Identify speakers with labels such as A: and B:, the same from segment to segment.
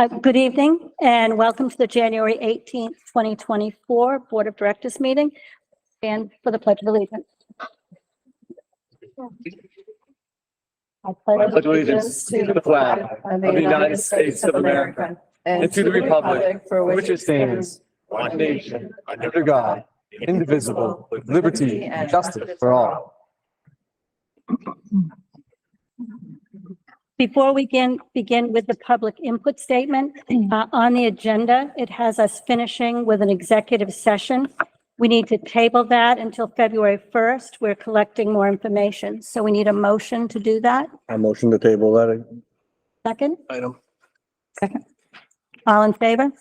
A: Good evening and welcome to the January 18th, 2024 Board of Directors meeting, and for the Pledge of Allegiance. I
B: pledge allegiance to the flag of the United States of America and to the republic for which it stands, one nation, under God, indivisible, with liberty and justice for all.
A: Before we begin with the public input statement, on the agenda, it has us finishing with an executive session. We need to table that until February 1st. We're collecting more information, so we need a motion to do that.
C: I motion to table that
A: Second?
C: item.
A: Second. All in favor?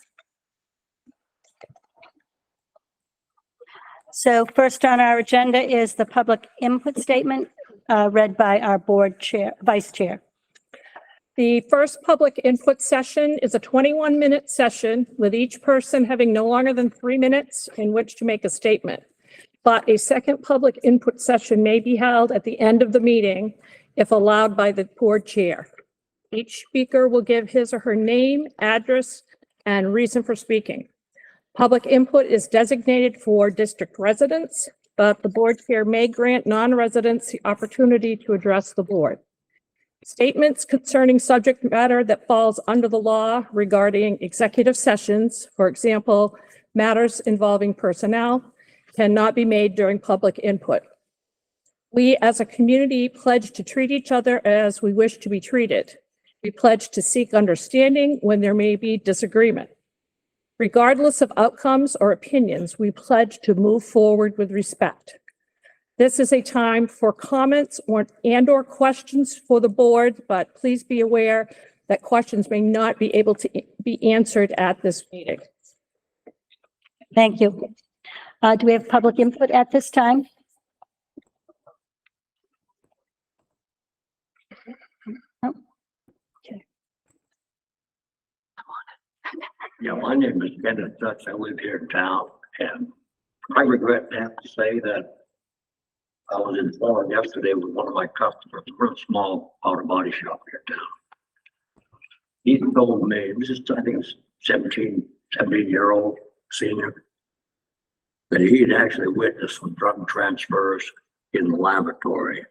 A: So first on our agenda is the public input statement read by our board chair, vice chair.
D: The first public input session is a 21-minute session with each person having no longer than 3 minutes in which to make a statement. But a second public input session may be held at the end of the meeting if allowed by the board chair. Each speaker will give his or her name, address, and reason for speaking. Public input is designated for district residents, but the board chair may grant non-residents the opportunity to address the board. Statements concerning subject matter that falls under the law regarding executive sessions, for example, matters involving personnel, cannot be made during public input. We as a community pledge to treat each other as we wish to be treated. We pledge to seek understanding when there may be disagreement. Regardless of outcomes or opinions, we pledge to move forward with respect. This is a time for comments or questions for the board, but please be aware that questions may not be able to be answered at this meeting.
A: Thank you. Do we have public input at this time? Oh. Okay.
E: Yeah, my name is Kenneth Dutch. I live here in town, and I regret to have to say that I was informed yesterday with one of my customers, a real small auto body shop here in town. He told me, this is, I think it's 17-year-old senior, that he had actually witnessed some drug transfers in the laboratory.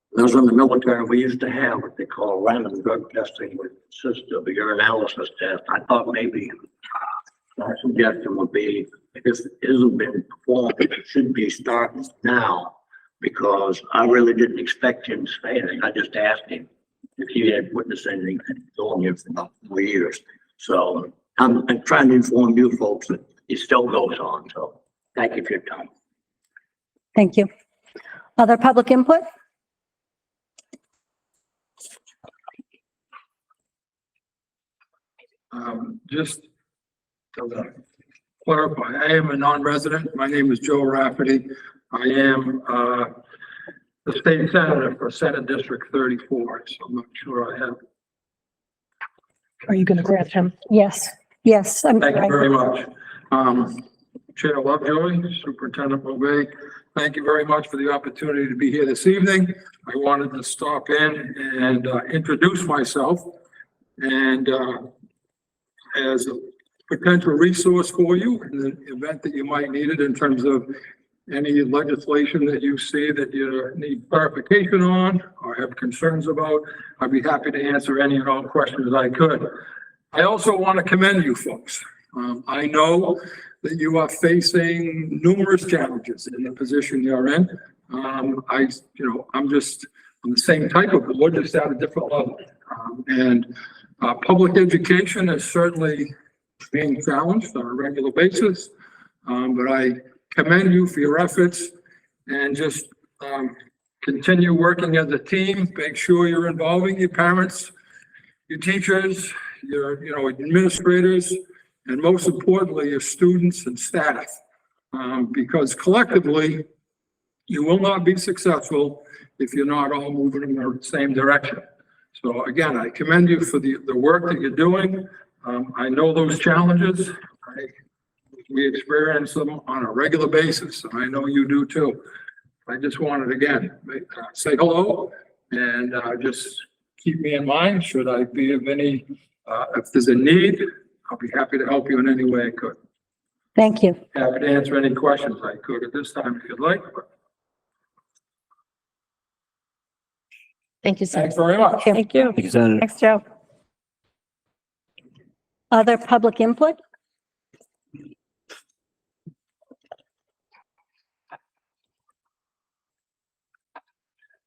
E: When I was in the military, we used to have what they call random drug testing, which consists of a urinalysis test. I thought maybe my suggestion would be, if it hasn't been performed, it should be starting now, because I really didn't expect him to say anything. I just asked him if he had witnessed anything. He's known him for about 4 years. So I'm trying to inform you folks that it still goes on. So thank you for your time.
A: Thank you. Other public input?
F: Just to clarify, I am a non-resident. My name is Joe Rafferty. I am the state senator for Senate District 34, so I'm not sure I have.
D: Are you going to grant him?
A: Yes. Yes.
F: Thank you very much. Chair Lovejoy, Superintendent Bovee, thank you very much for the opportunity to be here this evening. I wanted to stop in and introduce myself and as a potential resource for you in the event that you might need it in terms of any legislation that you see that you need clarification on or have concerns about. I'd be happy to answer any and all questions I could. I also want to commend you folks. I know that you are facing numerous challenges in the position you're in. I'm the same type of board, just at a different level. Public education is certainly being challenged on a regular basis, but I commend you for your efforts and just continue working as a team. Make sure you're involving your parents, your teachers, your administrators, and most importantly, your students and staff, because collectively, you will not be successful if you're not all moving in the same direction. So again, I commend you for the work that you're doing. I know those challenges. We experience them on a regular basis, and I know you do too. I just wanted, again, say hello and just keep me in mind should I be of any If there's a need, I'll be happy to help you in any way I could.
A: Thank you.
F: Happy to answer any questions I could at this time if you'd like, but
C: Thank you, sir.
F: thanks very much.
D: Thank you.
B: Thank you, Senator.
A: Thanks, Joe. Other public input?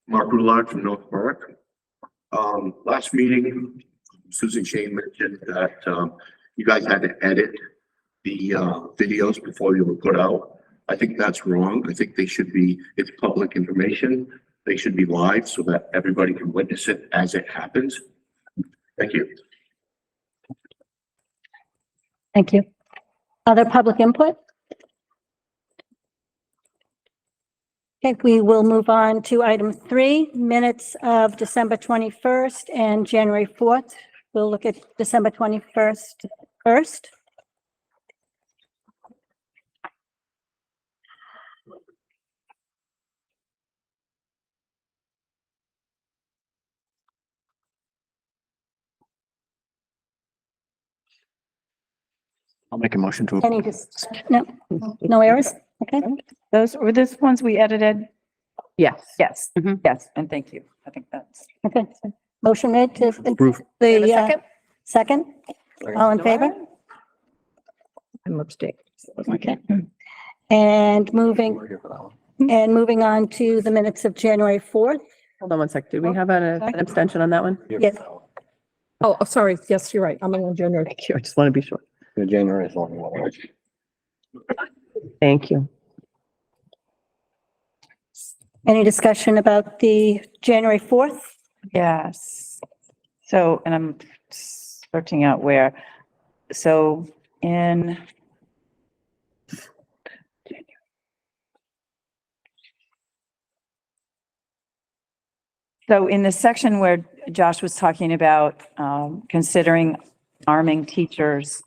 G: Mark Rulard from North Berwick. Last meeting, Susan Shane mentioned that, you guys had to edit the, videos before they were put out. I think that's wrong. I think they should be, it's public information. They should be live so that everybody can witness it as it happens. Thank you.
A: Thank you. Other public input? Okay, we will move on to item 3, minutes of December 21st and January 4th. We'll look at December 21st first.
B: I'll make a motion to.
A: Any just, no errors? Okay,
H: Those were the ones we edited?
C: Yes.
H: Yes,
C: Mhm.
H: yes, and thank you. I think that's.
A: okay. Motion made to
B: Approve.
H: And a
A: the,
H: second?
A: second? All in favor?
D: I'm abstaining.
A: Okay. And moving on to the minutes of January 4th.
C: Hold on one sec. Do we have an abstention on that one?
A: Yes,
D: Oh, sorry. Yes, you're right. I'm on January.
C: Thank you. I just want to be sure.
B: January is only one.
C: Thank you.
A: any discussion about the January 4th?
H: Yes. So, and I'm searching out where, so in. So in the section where Josh was talking about considering arming teachers,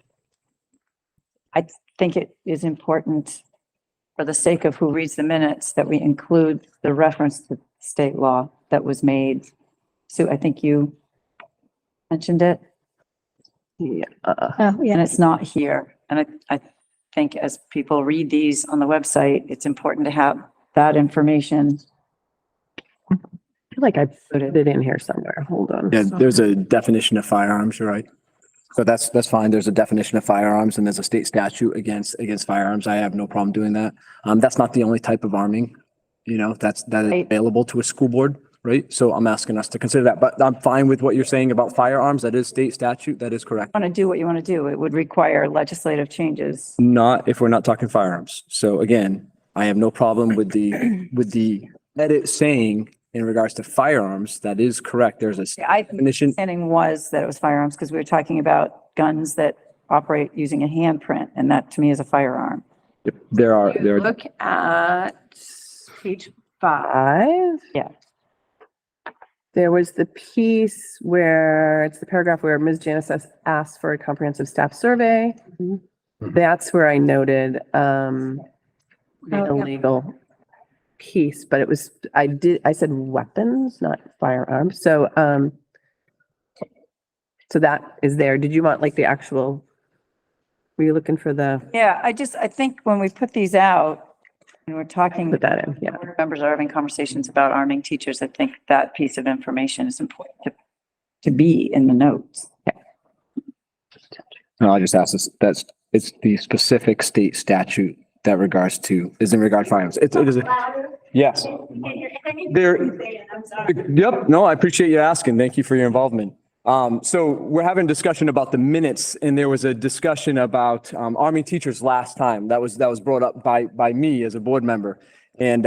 H: I think it is important for the sake of who reads the minutes that we include the reference to state law that was made. Sue, I think you mentioned it,
C: Yeah.
A: Oh,
H: and
A: yeah,
H: it's not here. And I think as people read these on the website, it's important to have that information.
C: I feel like I put it in here somewhere. Hold on.
B: Yeah, there's a definition of firearms, you're right. So that's fine. There's a definition of firearms and there's a state statute against firearms. I have no problem doing that. That's not the only type of arming, that is
H: Right.
B: available to a school board, right? So I'm asking us to consider that, but I'm fine with what you're saying about firearms. That is state statute. That is correct.
H: Want to do what you want to do. It would require legislative changes.
B: Not if we're not talking firearms. So again, I have no problem with the edit saying in regards to firearms, that is correct. There's a
H: I think
B: definition.
H: understanding was that it was firearms because we were talking about guns that operate using a handprint, and that to me is a firearm.
B: There are,
C: Look at page 5.
H: Yeah.
C: There was the piece where, it's the paragraph where Ms. Janice asked for a comprehensive staff survey. That's where I noted, the
A: yeah.
C: illegal piece, but it was, I said weapons, not firearms. So, so that is there. Did you want like the actual, were you looking for the,
H: Yeah, I think when we put these out, and we're talking.
C: put that in? Yeah.
H: Board members are having conversations about arming teachers. I think that piece of information is important to be in the notes.
B: no, I just asked this, it's the specific state statute that regards to, is in regard to firearms. It is, yes. There, yep, no, I appreciate you asking. Thank you for your involvement. So we're having a discussion about the minutes and there was a discussion about, arming teachers last time. That was brought up by me as a board member. And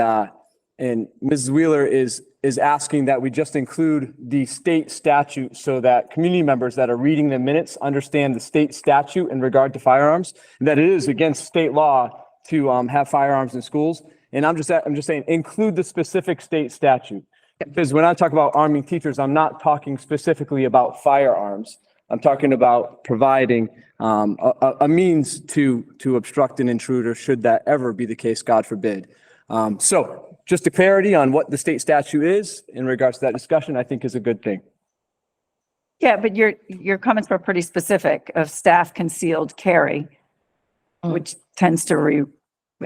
B: Mrs. Wheeler is asking that we just include the state statute so that community members that are reading the minutes understand the state statute in regard to firearms, and that it is against state law to, have firearms in schools. And I'm just saying, include the specific state statute. Because when I talk about arming teachers, I'm not talking specifically about firearms. I'm talking about providing a means to obstruct an intruder, should that ever be the case, God forbid. So just a clarity on what the state statute is in regards to that discussion, I think is a good thing.
H: Yeah, but your comments were pretty specific of staff concealed carry, which tends to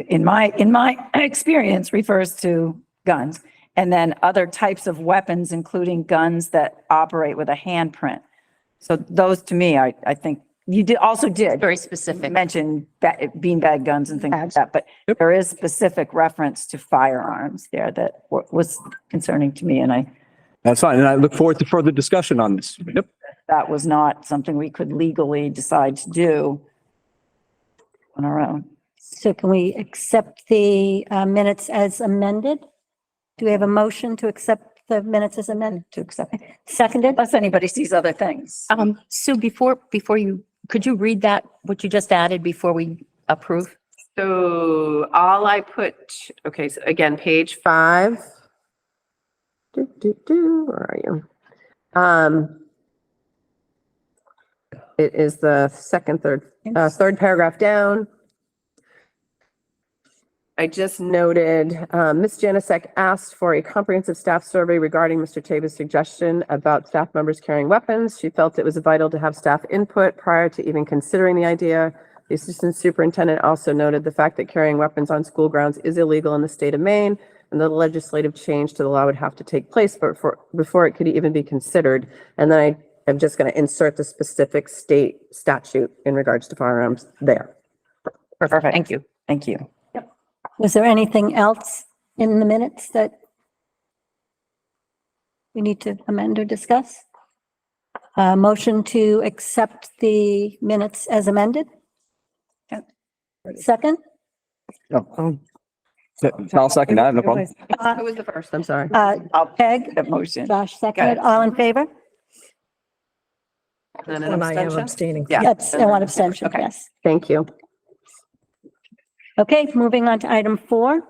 H: in my experience refers to guns. And then other types of weapons, including guns that operate with a handprint. So those to me, I think you did
I: Very specific.
H: mention beanbag guns and things like that, but there is specific reference to firearms there that was concerning to me. And
B: That's fine. And I look forward to further discussion on this. Yep.
H: that was not something we could legally decide to do on our own.
A: So can we accept the minutes as amended? Do we have a motion to accept the minutes as amended?
H: To accept,
A: Seconded?
H: unless anybody sees other things.
I: Sue, before you, could you read that, what you just added before we approve?
C: So all I put, okay, so again, page 5. Where are you? It is the third paragraph down. I just noted, Ms. Janasek asked for a comprehensive staff survey regarding Mr. Taba's suggestion about staff members carrying weapons. She felt it was vital to have staff input prior to even considering the idea. The assistant superintendent also noted the fact that carrying weapons on school grounds is illegal in the state of Maine, and the legislative change to the law would have to take place before it could even be considered. And then I am just going to insert the specific state statute in regards to firearms there.
I: Perfect. Thank you.
H: Thank you.
A: Was there anything else in the minutes that we need to amend or discuss? Motion to accept the minutes as amended? Second?
B: I'll second that. No problem.
C: Who was the first? I'm sorry.
A: Peg,
H: The motion.
A: Josh seconded, all in favor?
C: And an
D: And I am
C: abstention?
D: abstaining.
C: Yeah.
A: Yes, and one abstention,
C: Okay.
A: yes.
C: Thank you.
A: Okay, moving on to item 4.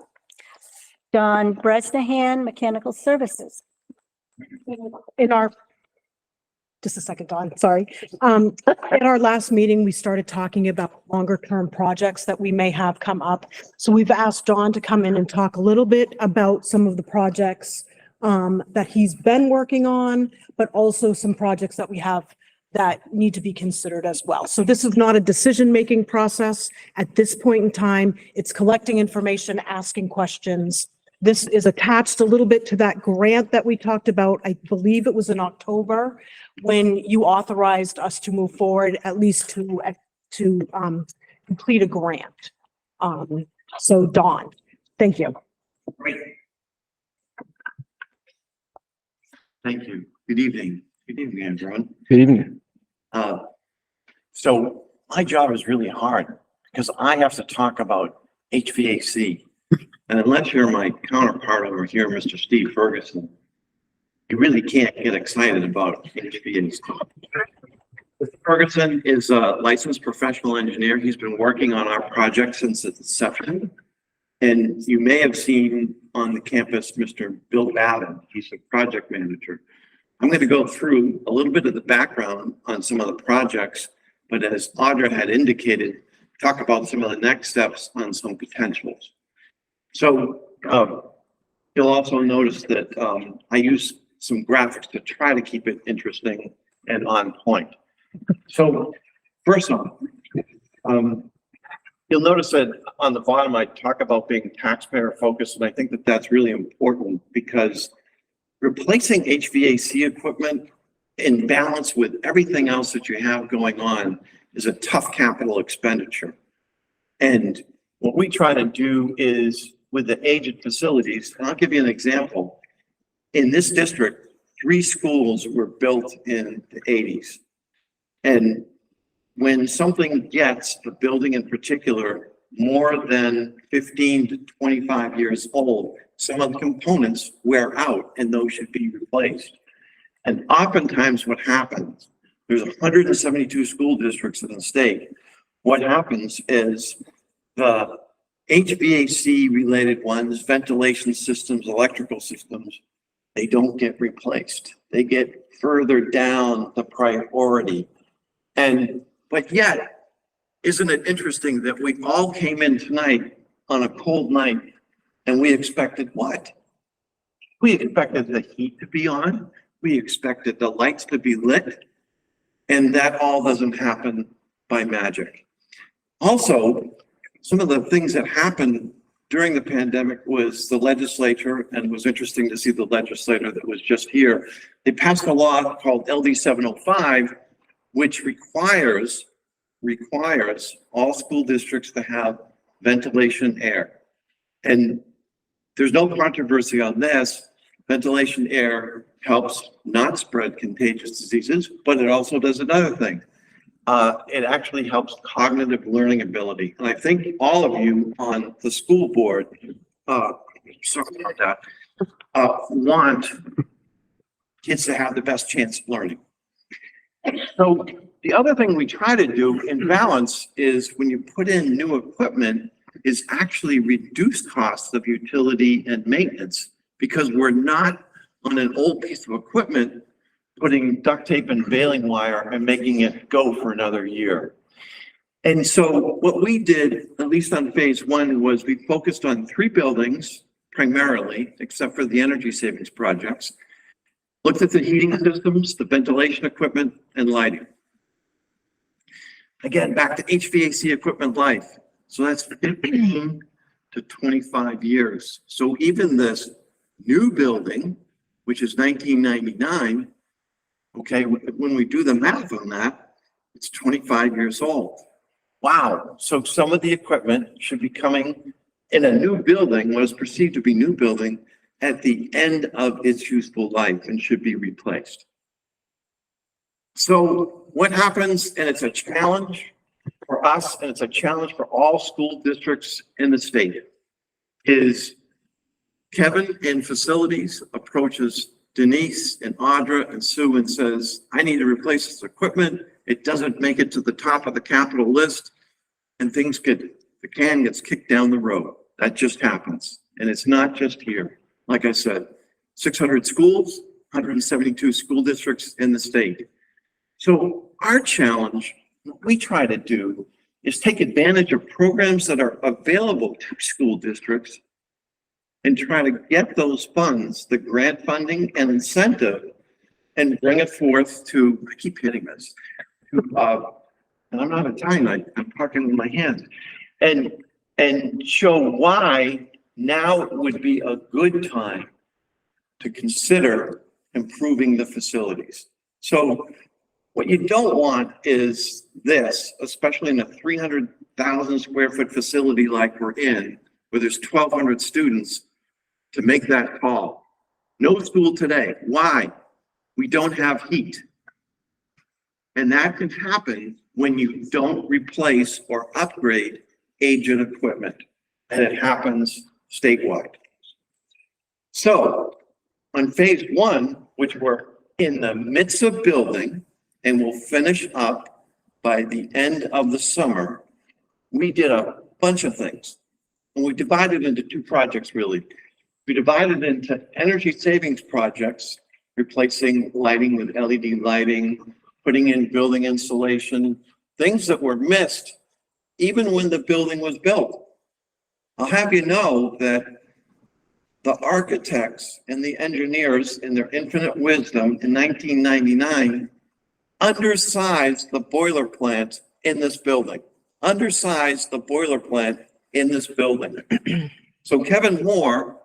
A: Don Bresnahan, Mechanical Services.
J: Just a second, Dawn, sorry. At our last meeting, we started talking about longer term projects that we may have come up. So we've asked Dawn to come in and talk a little bit about some of the projects that he's been working on, but also some projects that we have that need to be considered as well. So this is not a decision-making process at this point in time. It's collecting information, asking questions. This is attached a little bit to that grant that we talked about. I believe it was in October when you authorized us to move forward, at least to complete a grant. So Dawn, thank you.
G: Great. Thank you. Good evening. Good evening, everyone.
B: Good evening.
K: So my job is really hard because I have to talk about HVAC. And unless you're my counterpart over here, Mr. Steve Ferguson, you really can't get excited about HVAC. Mr. Ferguson is a licensed professional engineer. He's been working on our project since its inception. And you may have seen on the campus, Mr. Bill Babin. He's a project manager. I'm going to go through a little bit of the background on some of the projects, but as Audra had indicated, talk about some of the next steps on some potentials. So you'll also notice that I use some graphics to try to keep it interesting and on point. So first off, you'll notice that on the bottom, I talk about being taxpayer focused, and I think that that's really important because replacing HVAC equipment in balance with everything else that you have going on is a tough capital expenditure. And what we try to do is with the aged facilities, and I'll give you an example. In this district, 3 schools were built in the 80s. And when something gets, a building in particular, more than 15 to 25 years old, some of the components wear out and those should be replaced. And oftentimes what happens, there's 172 school districts in the state. What happens is the HVAC related ones, ventilation systems, electrical systems, they don't get replaced. They get further down the priority. But yet, isn't it interesting that we all came in tonight on a cold night and we expected what? We expected the heat to be on. We expected the lights to be lit. And that all doesn't happen by magic. Also, some of the things that happened during the pandemic was the legislature, and it was interesting to see the legislator that was just here. They passed a law called LD 705, which requires all school districts to have ventilation air. And there's no controversy on this. Ventilation air helps not spread contagious diseases, but it also does another thing. It actually helps cognitive learning ability. And I think all of you on the school board, sorry about that, want kids to have the best chance of learning. So the other thing we try to do in balance is when you put in new equipment is actually reduce costs of utility and maintenance, because we're not on an old piece of equipment putting duct tape and baling wire and making it go for another year. And so what we did, at least on phase one, was we focused on 3 buildings primarily, except for the energy savings projects. Looked at the heating systems, the ventilation equipment, and lighting. Again, back to HVAC equipment life. So that's 15 to 25 years. So even this new building, which is 1999, okay, when we do the math on that, it's 25 years old. Wow. So some of the equipment should be coming in a new building, what is perceived to be new building, at the end of its useful life and should be replaced. So what happens, and it's a challenge for us, and it's a challenge for all school districts in the state, is Kevin in facilities approaches Denise and Audra and Sue and says, I need to replace this equipment. It doesn't make it to the top of the capital list, and the can gets kicked down the road. That just happens. And it's not just here. Like I said, 600 schools, 172 school districts in the state. So our challenge, what we try to do, is take advantage of programs that are available to school districts and try to get those funds, the grant funding and incentive, and bring it forth to, I keep hitting this, and I'm not Italian, I'm talking with my hands, and show why now would be a good time to consider improving the facilities. So what you don't want is this, especially in a 300,000 square foot facility like we're in, where there's 1,200 students, to make that call. No school today. Why? We don't have heat. And that can happen when you don't replace or upgrade aged equipment. And it happens statewide. So on phase one, which we're in the midst of building and will finish up by the end of the summer, we did a bunch of things. And we divided into 2 projects, really. We divided into energy savings projects, replacing lighting with LED lighting, putting in building insulation, things that were missed even when the building was built. I'll have you know that the architects and the engineers, in their infinite wisdom in 1999, undersized the boiler plant in this building. Undersized the boiler plant in this building. So Kevin Moore,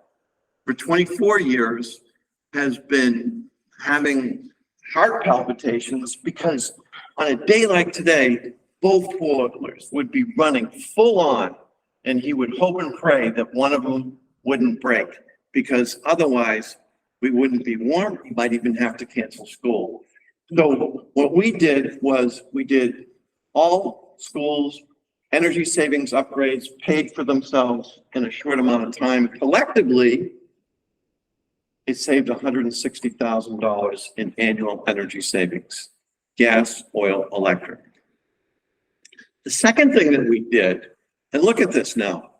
K: for 24 years, has been having heart palpitations because on a day like today, both boilers would be running full on, and he would hope and pray that one of them wouldn't break, because otherwise we wouldn't be warm. We might even have to cancel school. So what we did was we did all schools energy savings upgrades paid for themselves in a short amount of time. Collectively, it saved $160,000 in annual energy savings, gas, oil, electric. The second thing that we did, and look at this now,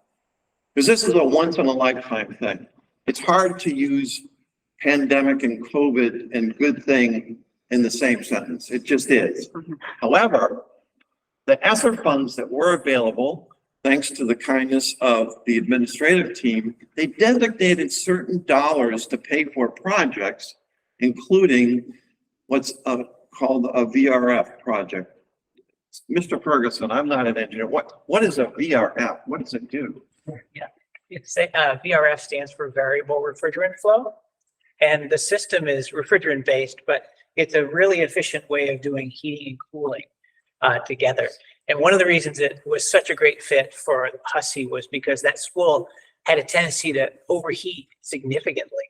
K: because this is a once in a lifetime thing. It's hard to use pandemic and COVID and good thing in the same sentence. It just is. However, the ESSER funds that were available, thanks to the kindness of the administrative team, they designated certain dollars to pay for projects, including what's called a VRF project. Mr. Ferguson, I'm not an engineer. What is a VRF? What does it do?
L: Yeah, it's VRF stands for variable refrigerant flow. And the system is refrigerant based, but it's a really efficient way of doing heating and cooling together. And one of the reasons it was such a great fit for Hussey was because that school had a tendency to overheat significantly.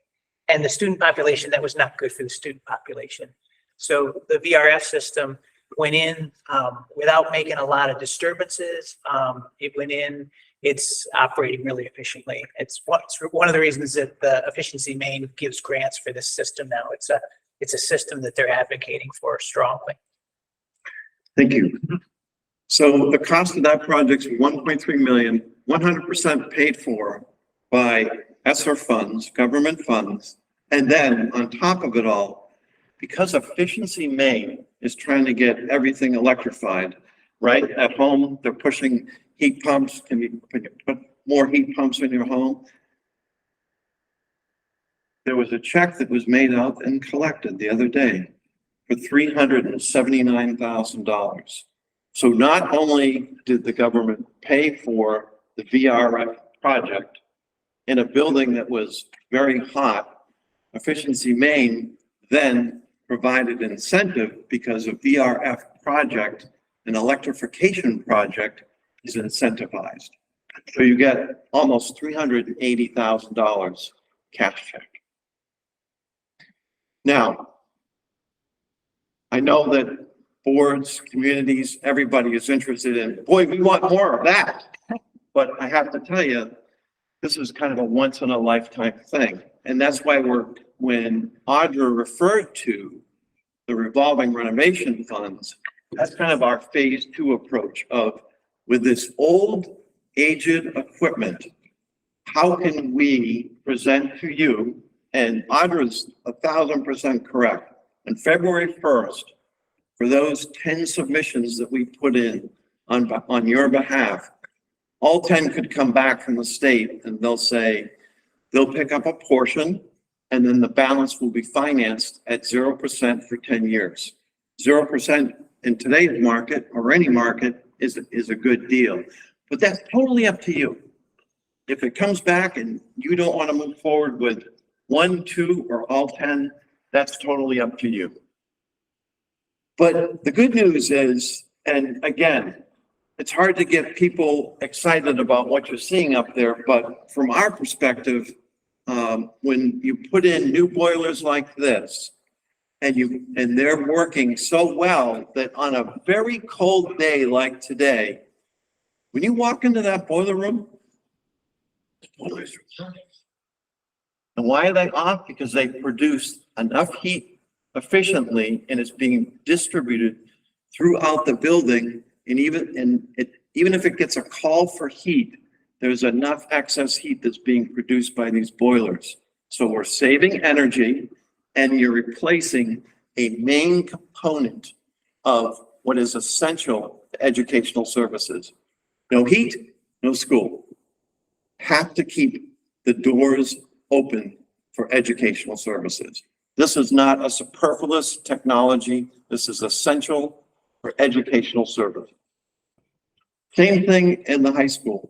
L: And the student population, that was not good for the student population. So the VRF system went in without making a lot of disturbances. It went in, it's operating really efficiently. It's one of the reasons that the Efficiency Maine gives grants for this system now. It's a system that they're advocating for strongly.
K: Thank you. So the cost of that project is 1.3 million, 100% paid for by ESSER funds, government funds. And then on top of it all, because Efficiency Maine is trying to get everything electrified, right? At home, they're pushing heat pumps. Can you put more heat pumps in your home? There was a check that was made out and collected the other day for $379,000. So not only did the government pay for the VRF project in a building that was very hot, Efficiency Maine then provided incentive because a VRF project, an electrification project, is incentivized. So you get almost $380,000 cash check. Now, I know that boards, communities, everybody is interested in, boy, we want more of that. But I have to tell you, this is kind of a once in a lifetime thing. And that's why when Audra referred to the revolving renovation funds, that's kind of our phase 2 approach of, with this old aged equipment, how can we present to you, and Audra's 1,000% correct, on February 1st, for those 10 submissions that we put in on your behalf, all 10 could come back from the state and they'll say, they'll pick up a portion and then the balance will be financed at 0% for 10 years. 0% in today's market or any market is a good deal, but that's totally up to you. If it comes back and you don't want to move forward with 1, 2, or all 10, that's totally up to you. But the good news is, and again, it's hard to get people excited about what you're seeing up there, but from our perspective, when you put in new boilers like this, and they're working so well that on a very cold day like today, when you walk into that boiler room, the boilers are off. And why are they off? Because they produce enough heat efficiently and it's being distributed throughout the building. And even if it gets a call for heat, there's enough excess heat that's being produced by these boilers. So we're saving energy and you're replacing a main component of what is essential to educational services. No heat, no school. Have to keep the doors open for educational services. This is not a superfluous technology. This is essential for educational service. Same thing in the high school.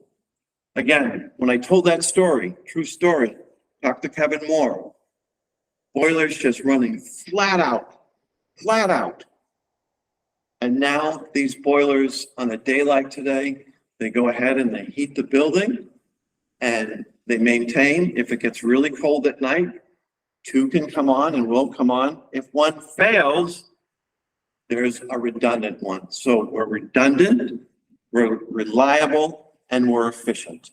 K: Again, when I told that story, true story, talked to Kevin Moore, boilers just running flat out. And now these boilers on a day like today, they go ahead and they heat the building and they maintain. If it gets really cold at night, 2 can come on and will come on. If one fails, there's a redundant one. So we're redundant, we're reliable, and we're efficient.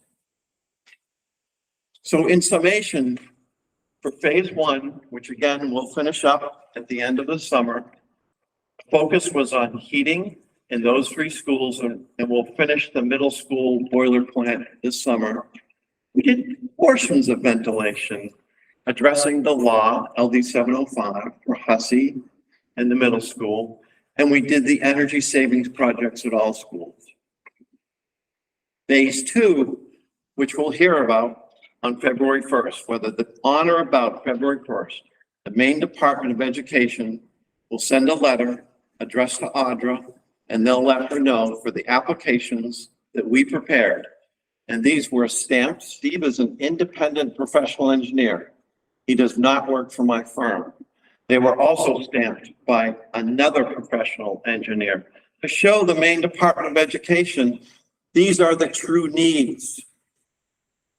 K: So in summation, for phase 1, which again, we'll finish up at the end of the summer, focus was on heating in those 3 schools, and we'll finish the middle school boiler plant this summer. We did portions of ventilation, addressing the law, LD 705 for Hussey and the middle school, and we did the energy savings projects at all schools. Phase 2, which we'll hear about on February 1st, whether on or about February 1st, the Maine Department of Education will send a letter addressed to Audra, and they'll let her know for the applications that we prepared. And these were stamped. Steve is an independent professional engineer. He does not work for my firm. They were also stamped by another professional engineer to show the Maine Department of Education, these are the true needs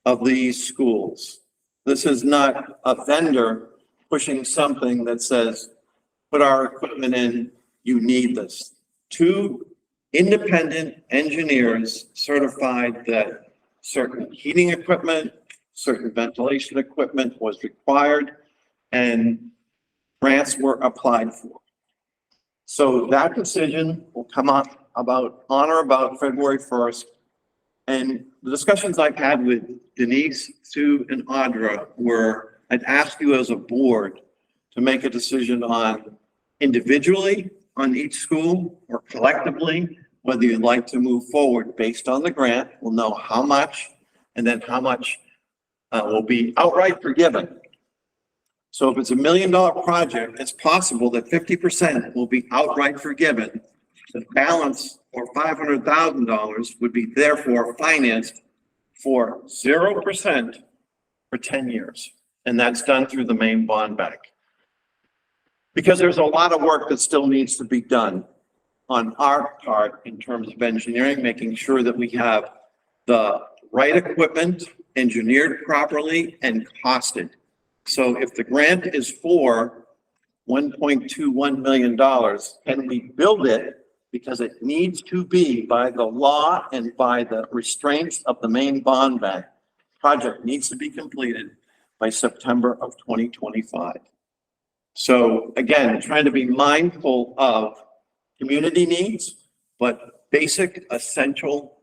K: of these schools. This is not a vendor pushing something that says, put our equipment in, you need this. Two independent engineers certified that certain heating equipment, certain ventilation equipment was required, and grants were applied for. So that decision will come up on or about February 1st. And the discussions I've had with Denise, Sue, and Audra were, I'd ask you as a board to make a decision on individually on each school or collectively, whether you'd like to move forward based on the grant. We'll know how much, and then how much will be outright forgiven. So if it's $1 million project, it's possible that 50% will be outright forgiven. The balance, or $500,000, would be therefore financed for 0% for 10 years. And that's done through the Maine Bond Bank. Because there's a lot of work that still needs to be done on our part in terms of engineering, making sure that we have the right equipment engineered properly and costed. So if the grant is for $1.21 million, and we build it because it needs to be by the law and by the restraints of the Maine Bond Bank, project needs to be completed by September of 2025. So again, trying to be mindful of community needs, but basic essential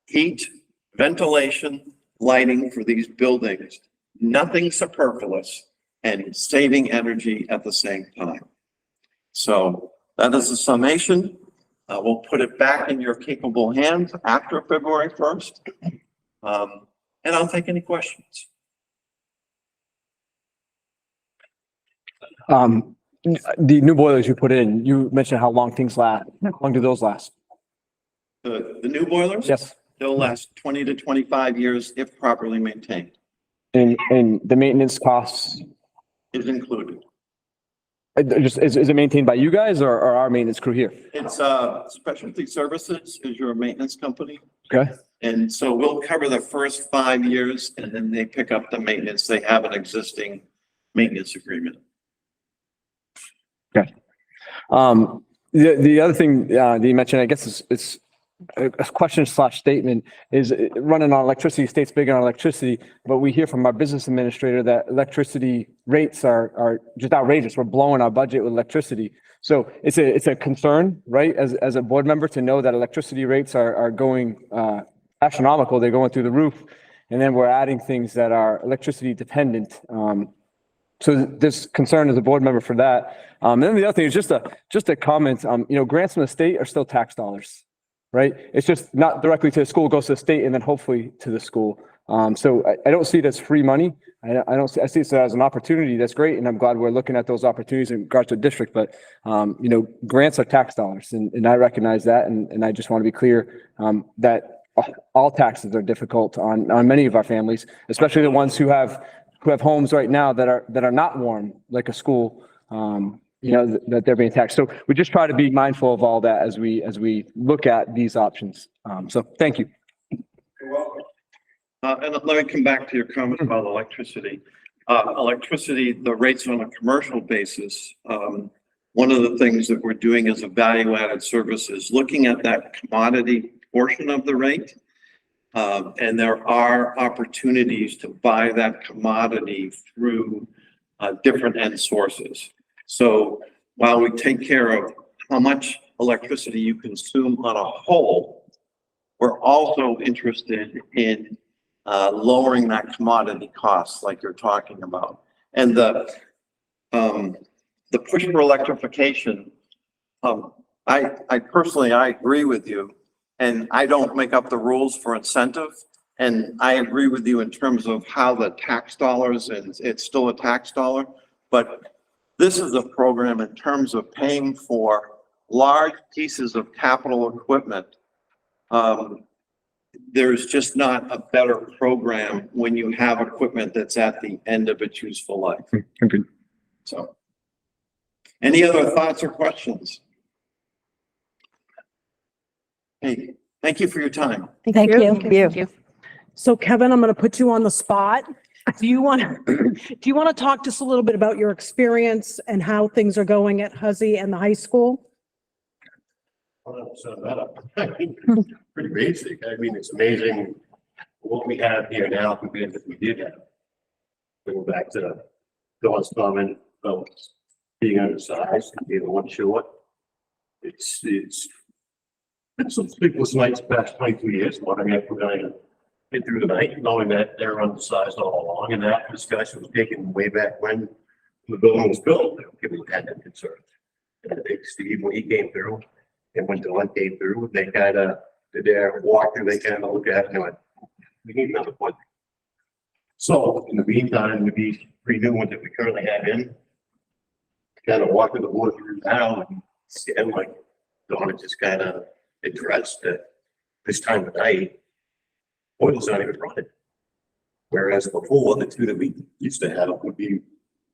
K: heat, ventilation, lighting for these buildings, nothing superfluous, and saving energy at the same time. So that is a summation. We'll put it back in your capable hands after February 1st. And I'll take any questions.
B: The new boilers you put in, you mentioned how long things last. How long do those last?
K: The new boilers?
B: Yes.
K: They'll last 20 to 25 years if properly maintained.
B: And the maintenance costs,
K: Is included.
B: is it maintained by you guys or our maintenance crew here?
K: It's Specialty Services is your maintenance company.
B: Okay.
K: And so we'll cover the first 5 years and then they pick up the maintenance. They have an existing maintenance agreement.
B: Okay. The other thing that you mentioned, I guess it's a question / statement, is running on electricity. State's big on electricity, but we hear from our business administrator that electricity rates are just outrageous. We're blowing our budget with electricity. So it's a concern, right? As a board member, to know that electricity rates are going astronomical. They're going through the roof, and then we're adding things that are electricity dependent. So there's concern as a board member for that. And then the other thing is just a comment. Grants from the state are still tax dollars, right? It's just not directly to the school, it goes to the state and then hopefully to the school. So I don't see it as free money. I see it as an opportunity. That's great. And I'm glad we're looking at those opportunities in regards to the district, but grants are tax dollars and I recognize that. And I just want to be clear that all taxes are difficult on many of our families, especially the ones who have homes right now that are not warm, like a school, that they're being taxed. So we just try to be mindful of all that as we look at these options. So thank you.
K: You're welcome. And let me come back to your comment about electricity. Electricity, the rates on a commercial basis, one of the things that we're doing as a value-added service is looking at that commodity portion of the rate. And there are opportunities to buy that commodity through different end sources. So while we take care of how much electricity you consume on a whole, we're also interested in lowering that commodity cost like you're talking about. And the push for electrification, I personally agree with you. And I don't make up the rules for incentive. And I agree with you in terms of how the tax dollars, and it's still a tax dollar, but this is a program in terms of paying for large pieces of capital equipment. There's just not a better program when you have equipment that's at the end of its useful life. So, any other thoughts or questions? Hey, thank you for your time.
A: Thank you.
I: Thank you.
J: So Kevin, I'm going to put you on the spot. Do you want to talk just a little bit about your experience and how things are going at Huzzy and the high school?
G: Pretty basic. I mean, it's amazing what we have here now compared to what we did have. Going back to Dawn's comment about being undersized and being one short. It's been some sleepless nights the past 22 years, wondering if we're going to get through the night, knowing that they're undersized all along, and that discussion was taken way back when the building was built. People had that concern. And I think Steve, when he came through, and when Dawn came through, they kind of did their walkthrough, they kind of looked at it and went, we need another one. So in the meantime, with these 3 new ones that we currently have in, kind of walking the board through now, and like Dawn just kind of addressed that this time of night, oil's not even running. Whereas before, the 2 that we used to have would be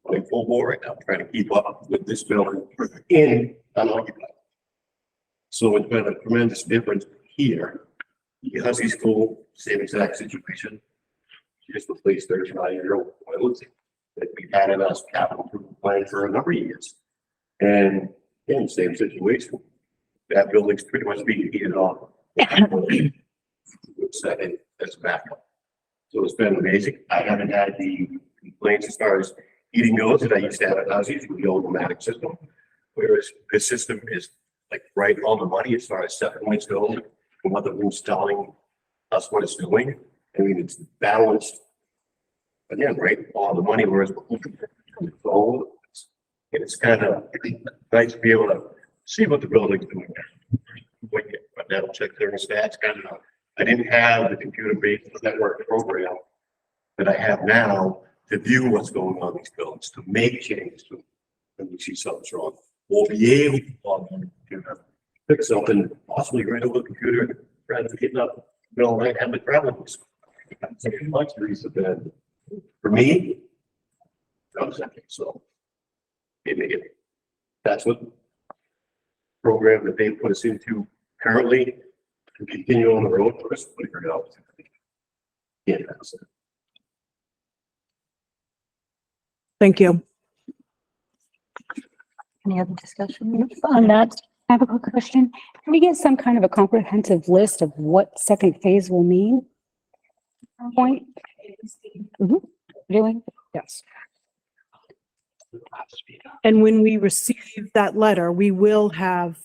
G: running full bore right now, trying to keep up with this building in unoccupied. So it's been a tremendous difference here. The Huzzy School, same exact situation. Just replaced 35-year-old toilets that we've had in us capital improvement plan for a number of years. And again, same situation. That building's pretty much being heated on. Set in as backup. So it's been amazing. I haven't had the complaints as far as heating goes that I used to have at Huzzy through the old pneumatic system. Whereas this system is like right on the money as far as 7 points go and what the room's telling us what it's doing. I mean, it's balanced. Again, right on the money, whereas before, it's kind of nice to be able to see what the building's doing. But that'll check their stats. Kind of, I didn't have the computer-based network program that I have now to view what's going on in these buildings, to make changes to when we see something's wrong. We'll be able to log on the computer, fix something, possibly right over the computer, rather than getting up, middle of the night, having to travel. Luxuries have been, for me, that was second. So that's what program that they put us into currently to continue on the road for us, putting it out. Yeah, that's it.
J: Thank you.
A: Any other discussion on that?
M: I have a quick question. Can we get some kind of a comprehensive list of what second phase will mean? Point? Really?
J: Yes. And when we receive that letter, we will have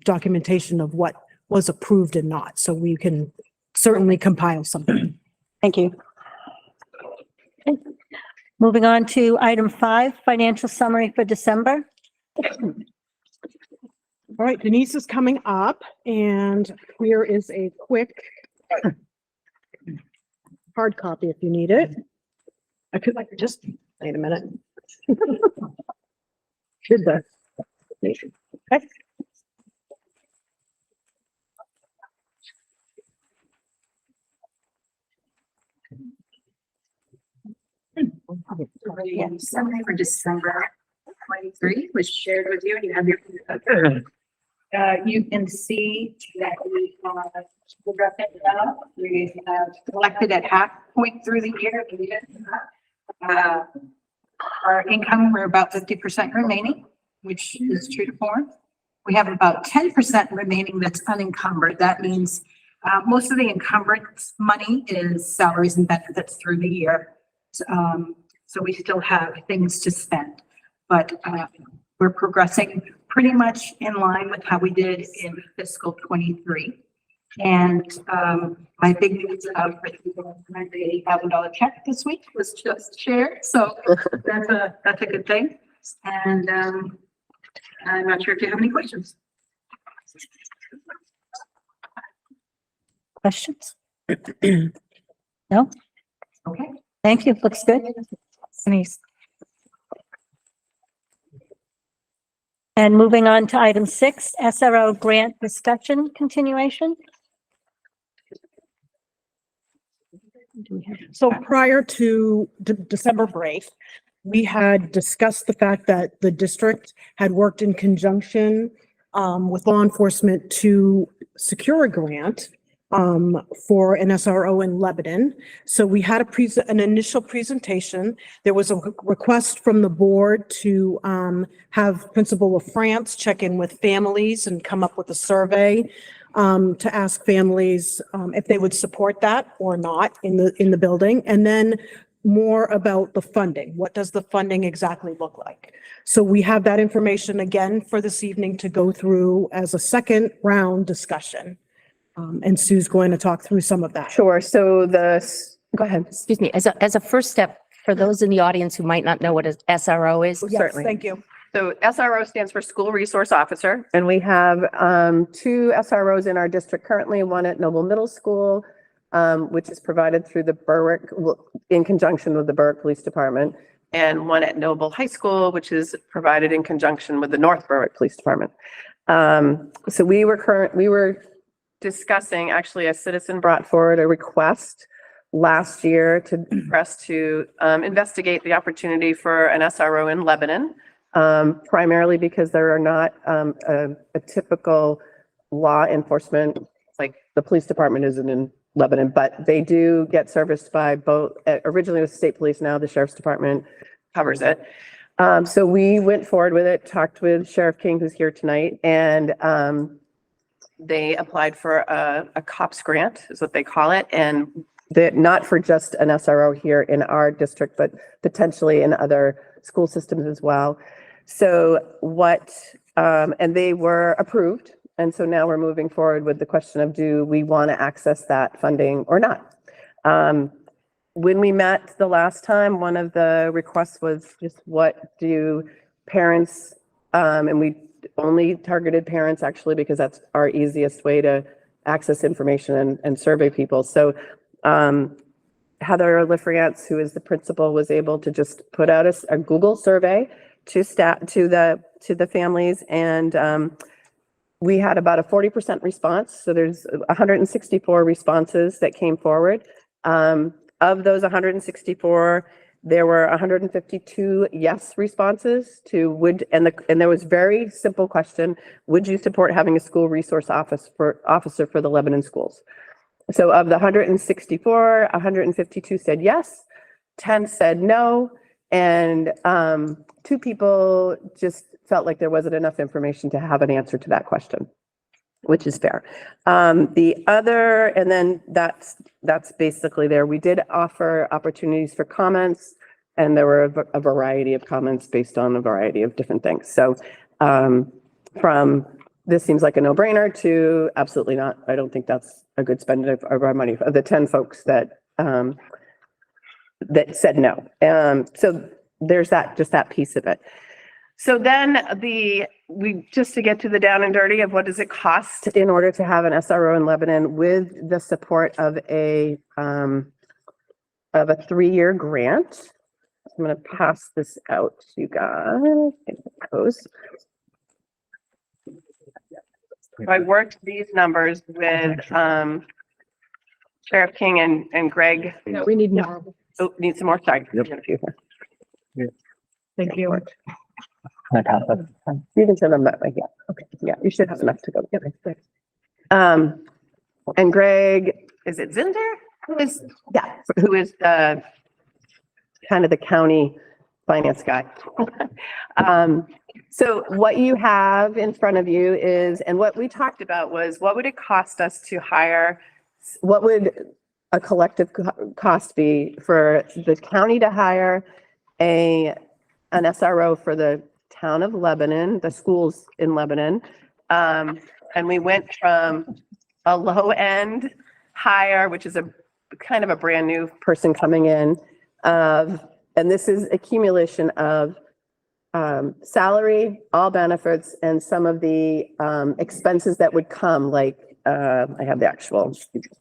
J: documentation of what was approved and not, so we can certainly compile something.
M: Thank you.
A: Moving on to item 5, financial summary for December.
J: All right, Denise is coming up, and here is a quick hard copy if you need it. I could like just, wait a minute. Did the. Okay.
N: Summary for December 23 was shared with you, and you have your, you can see that we collected at half point through the year. Our income, we're about 50% remaining, which is true to form. We have about 10% remaining that's unencumbered. That means most of the encumbrance money is salaries and benefits through the year. So we still have things to spend, but we're progressing pretty much in line with how we did in fiscal 23. And my big news of the $80,000 check this week was just shared, so that's a good thing. And I'm not sure if you have any questions.
A: Questions? No?
N: Okay.
A: Thank you. Looks good.
M: Denise.
A: And moving on to item 6, SRO grant discussion continuation.
J: So prior to December break, we had discussed the fact that the district had worked in conjunction with law enforcement to secure a grant for an SRO in Lebanon. So we had an initial presentation. There was a request from the board to have Principal LaFrance check in with families and come up with a survey to ask families if they would support that or not in the building. And then more about the funding. What does the funding exactly look like? So we have that information again for this evening to go through as a second round discussion. And Sue's going to talk through some of that.
C: Sure. So go ahead.
I: Excuse me, as a first step, for those in the audience who might not know what an SRO is.
J: Yes,
C: Certainly.
J: thank you.
C: So SRO stands for School Resource Officer, and we have 2 SROs in our district currently, one at Noble Middle School, which is provided through the Berwick, in conjunction with the Berwick Police Department, and one at Noble High School, which is provided in conjunction with the North Berwick Police Department. So we were discussing, actually, a citizen brought forward a request last year for us to investigate the opportunity for an SRO in Lebanon, primarily because there are not a typical law enforcement, like the police department isn't in Lebanon, but they do get serviced by both, originally it was state police, now the sheriff's department covers it. So we went forward with it, talked with Sheriff King, who's here tonight, and they applied for a COPS grant, is what they call it, and not for just an SRO here in our district, but potentially in other school systems as well. So and they were approved. And so now we're moving forward with the question of, do we want to access that funding or not? When we met the last time, one of the requests was just what do parents, and we only targeted parents actually, because that's our easiest way to access information and survey people. So Heather LaFrance, who is the principal, was able to just put out a Google survey to the families, and we had about a 40% response. So there's 164 responses that came forward. Of those 164, there were 152 yes responses to and there was very simple question: would you support having a school resource officer for the Lebanon schools? So of the 164, 152 said yes, 10 said no, and 2 people just felt like there wasn't enough information to have an answer to that question, which is fair. The other, and then that's basically there. We did offer opportunities for comments, and there were a variety of comments based on a variety of different things. So from this seems like a no-brainer to absolutely not. I don't think that's a good spend of our money. Of the 10 folks that said no. So there's just that piece of it. So then just to get to the down and dirty of what does it cost in order to have an SRO in Lebanon with the support of a 3-year grant. I'm going to pass this out to you guys. I worked these numbers with Sheriff King and Greg.
J: No, we need more.
C: Oh, need some more? Sorry.
B: Yep.
J: Thank you.
C: You can send them that way. Yeah. Okay. Yeah, you should have enough to go. Yeah. And Greg, is it Zinder? Who is the kind of the county finance guy. So what you have in front of you is, and what we talked about was, what would it cost us to hire? What would a collective cost be for the county to hire an SRO for the town of Lebanon, the schools in Lebanon? And we went from a low end hire, which is a kind of a brand new person coming in, and this is accumulation of salary, all benefits, and some of the expenses that would come, like I have the actual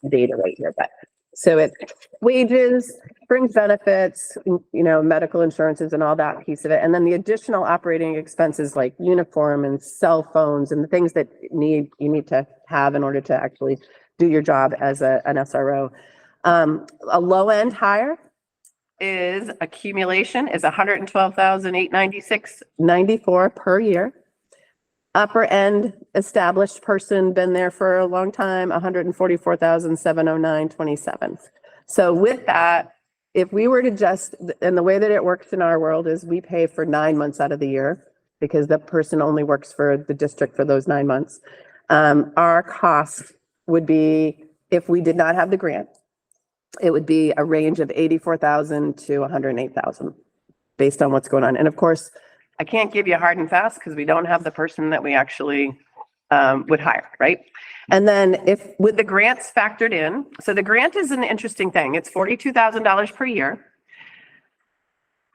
C: data right here, but so it's wages, fringe benefits, medical insurances and all that piece of it. And then the additional operating expenses like uniform and cell phones and the things that you need to have in order to actually do your job as an SRO. A low end hire is accumulation is 112,896.94 per year. Upper end established person, been there for a long time, 144,709.27. So with that, if we were to just, and the way that it works in our world is we pay for 9 months out of the year because the person only works for the district for those 9 months. Our cost would be, if we did not have the grant, it would be a range of 84,000 to 108,000 based on what's going on. And of course, I can't give you hard and fast because we don't have the person that we actually would hire, right? And then if with the grants factored in, so the grant is an interesting thing. It's $42,000 per year.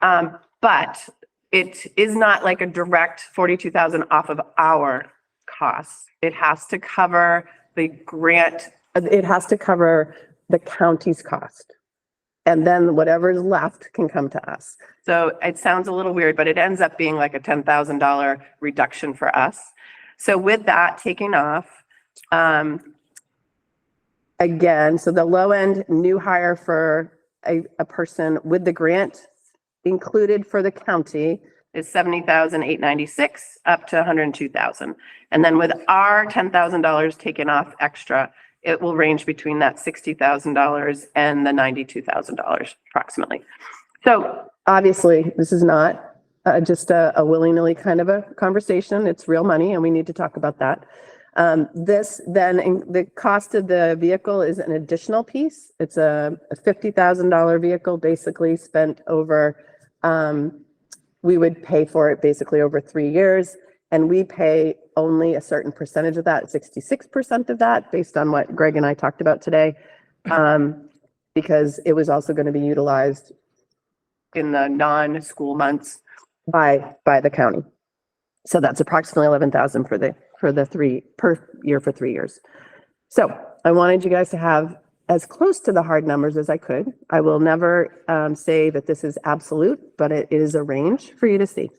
C: But it is not like a direct 42,000 off of our costs. It has to cover the grant. It has to cover the county's cost. And then whatever is left can come to us. So it sounds a little weird, but it ends up being like a $10,000 reduction for us. So with that taken off, again, so the low end new hire for a person with the grant included for the county is 70,896 up to 102,000. And then with our $10,000 taken off extra, it will range between that $60,000 and the $92,000 approximately. So obviously this is not just a willy-nilly kind of a conversation. It's real money and we need to talk about that. This then, the cost of the vehicle is an additional piece. It's a $50,000 vehicle basically spent over, we would pay for it basically over 3 years. And we pay only a certain percentage of that, 66% of that, based on what Greg and I talked about today, because it was also going to be utilized in the non-school months by the county. So that's approximately 11,000 per year for 3 years. So I wanted you guys to have as close to the hard numbers as I could. I will never say that this is absolute, but it is a range for you to see.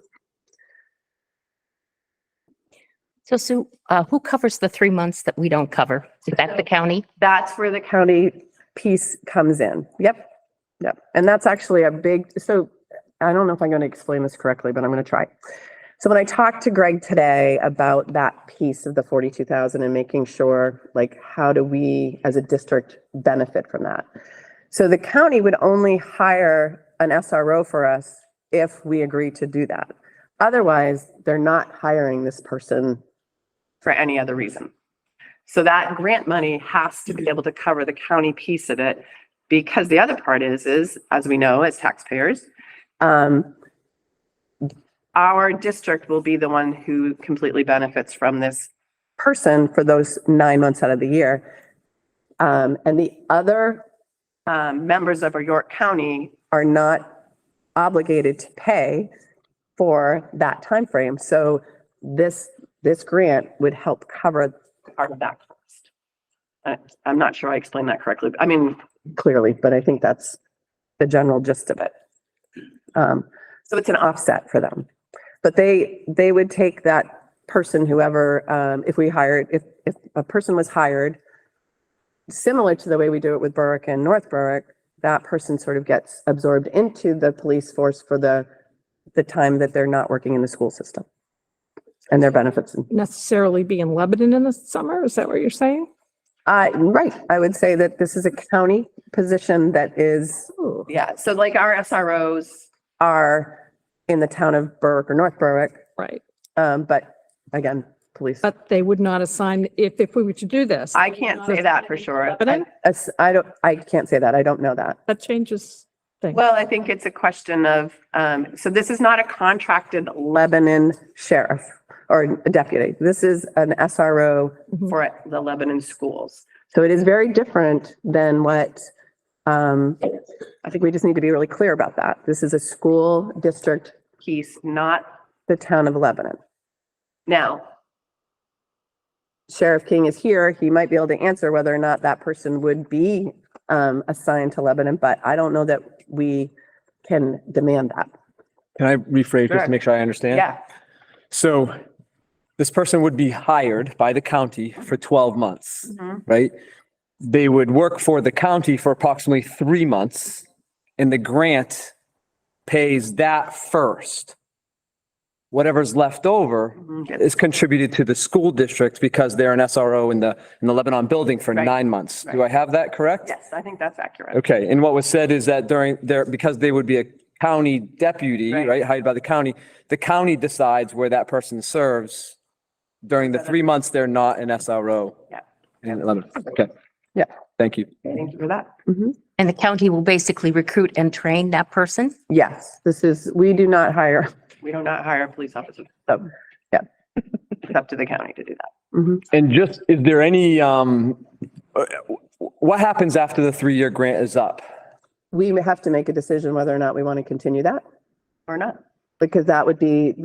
I: So Sue, who covers the 3 months that we don't cover? Is that the county?
C: That's where the county piece comes in. Yep. And that's actually a big, so I don't know if I'm going to explain this correctly, but I'm going to try. So when I talked to Greg today about that piece of the 42,000 and making sure, like, how do we as a district benefit from that? So the county would only hire an SRO for us if we agree to do that. Otherwise, they're not hiring this person for any other reason. So that grant money has to be able to cover the county piece of it, because the other part is as we know, as taxpayers, our district will be the one who completely benefits from this person for those 9 months out of the year. And the other members of our York County are not obligated to pay for that time frame. So this grant would help cover part of that cost. I'm not sure I explained that correctly. I mean, clearly, but I think that's the general gist of it. So it's an offset for them. But they would take that person, whoever, if a person was hired, similar to the way we do it with Berwick and North Berwick, that person sort of gets absorbed into the police force for the time that they're not working in the school system and their benefits.
D: Necessarily be in Lebanon in the summer? Is that what you're saying?
C: Right. I would say that this is a county position that is, yeah. So like our SROs are in the town of Berwick or North Berwick.
D: Right.
C: But again, police.
D: But they would not assign, if we were to do this.
C: I can't say that for sure.
D: Lebanon?
C: I can't say that. I don't know that.
D: That changes things.
C: Well, I think it's a question of, so this is not a contracted Lebanon sheriff or a deputy. This is an SRO for the Lebanon schools. So it is very different than what, I think we just need to be really clear about that. This is a school district piece, not the town of Lebanon. Now, Sheriff King is here. He might be able to answer whether or not that person would be assigned to Lebanon, but I don't know that we can demand that.
B: Can I rephrase just
C: Sure.
B: to make sure I understand?
C: Yeah,
B: So this person would be hired by the county for 12 months, right? They would work for the county for approximately 3 months, and the grant pays that first. Whatever's left over is contributed to the school district because they're an SRO in the Lebanon building for
C: Right.
B: 9 months. Do
C: Right.
B: I have that correct?
C: yes, I think that's accurate.
B: Okay, and what was said is that during their, because they would be a county deputy,
C: Right.
B: right, hired by the county decides where that person serves. During the 3 months, they're not an SRO.
C: Yeah.
B: In Lebanon. Okay.
C: Yeah.
B: Thank you.
C: Thank you for that. Mhm.
I: And the county will basically recruit and train that person?
C: Yes, we do not hire police officers. So, yeah, it's up to the county to do that. Mhm.
B: And just, is there any, what happens after the 3-year grant is up?
C: We may have to make a decision whether or not we want to continue that or not. Because that would be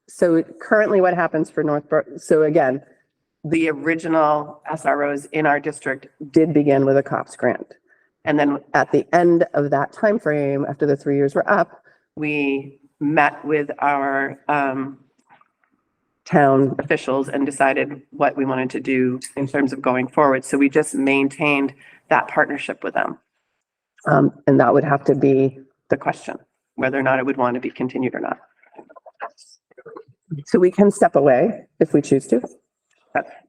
C: so currently what happens for Northbrook, so again, the original SROs in our district did begin with a COPS grant. And then at the end of that time frame, after the 3 years were up, we met with our town officials and decided what we wanted to do in terms of going forward. So we just maintained that partnership with them. And that would have to be the question, whether or not it would want to be continued or not. So we can step away if we choose to.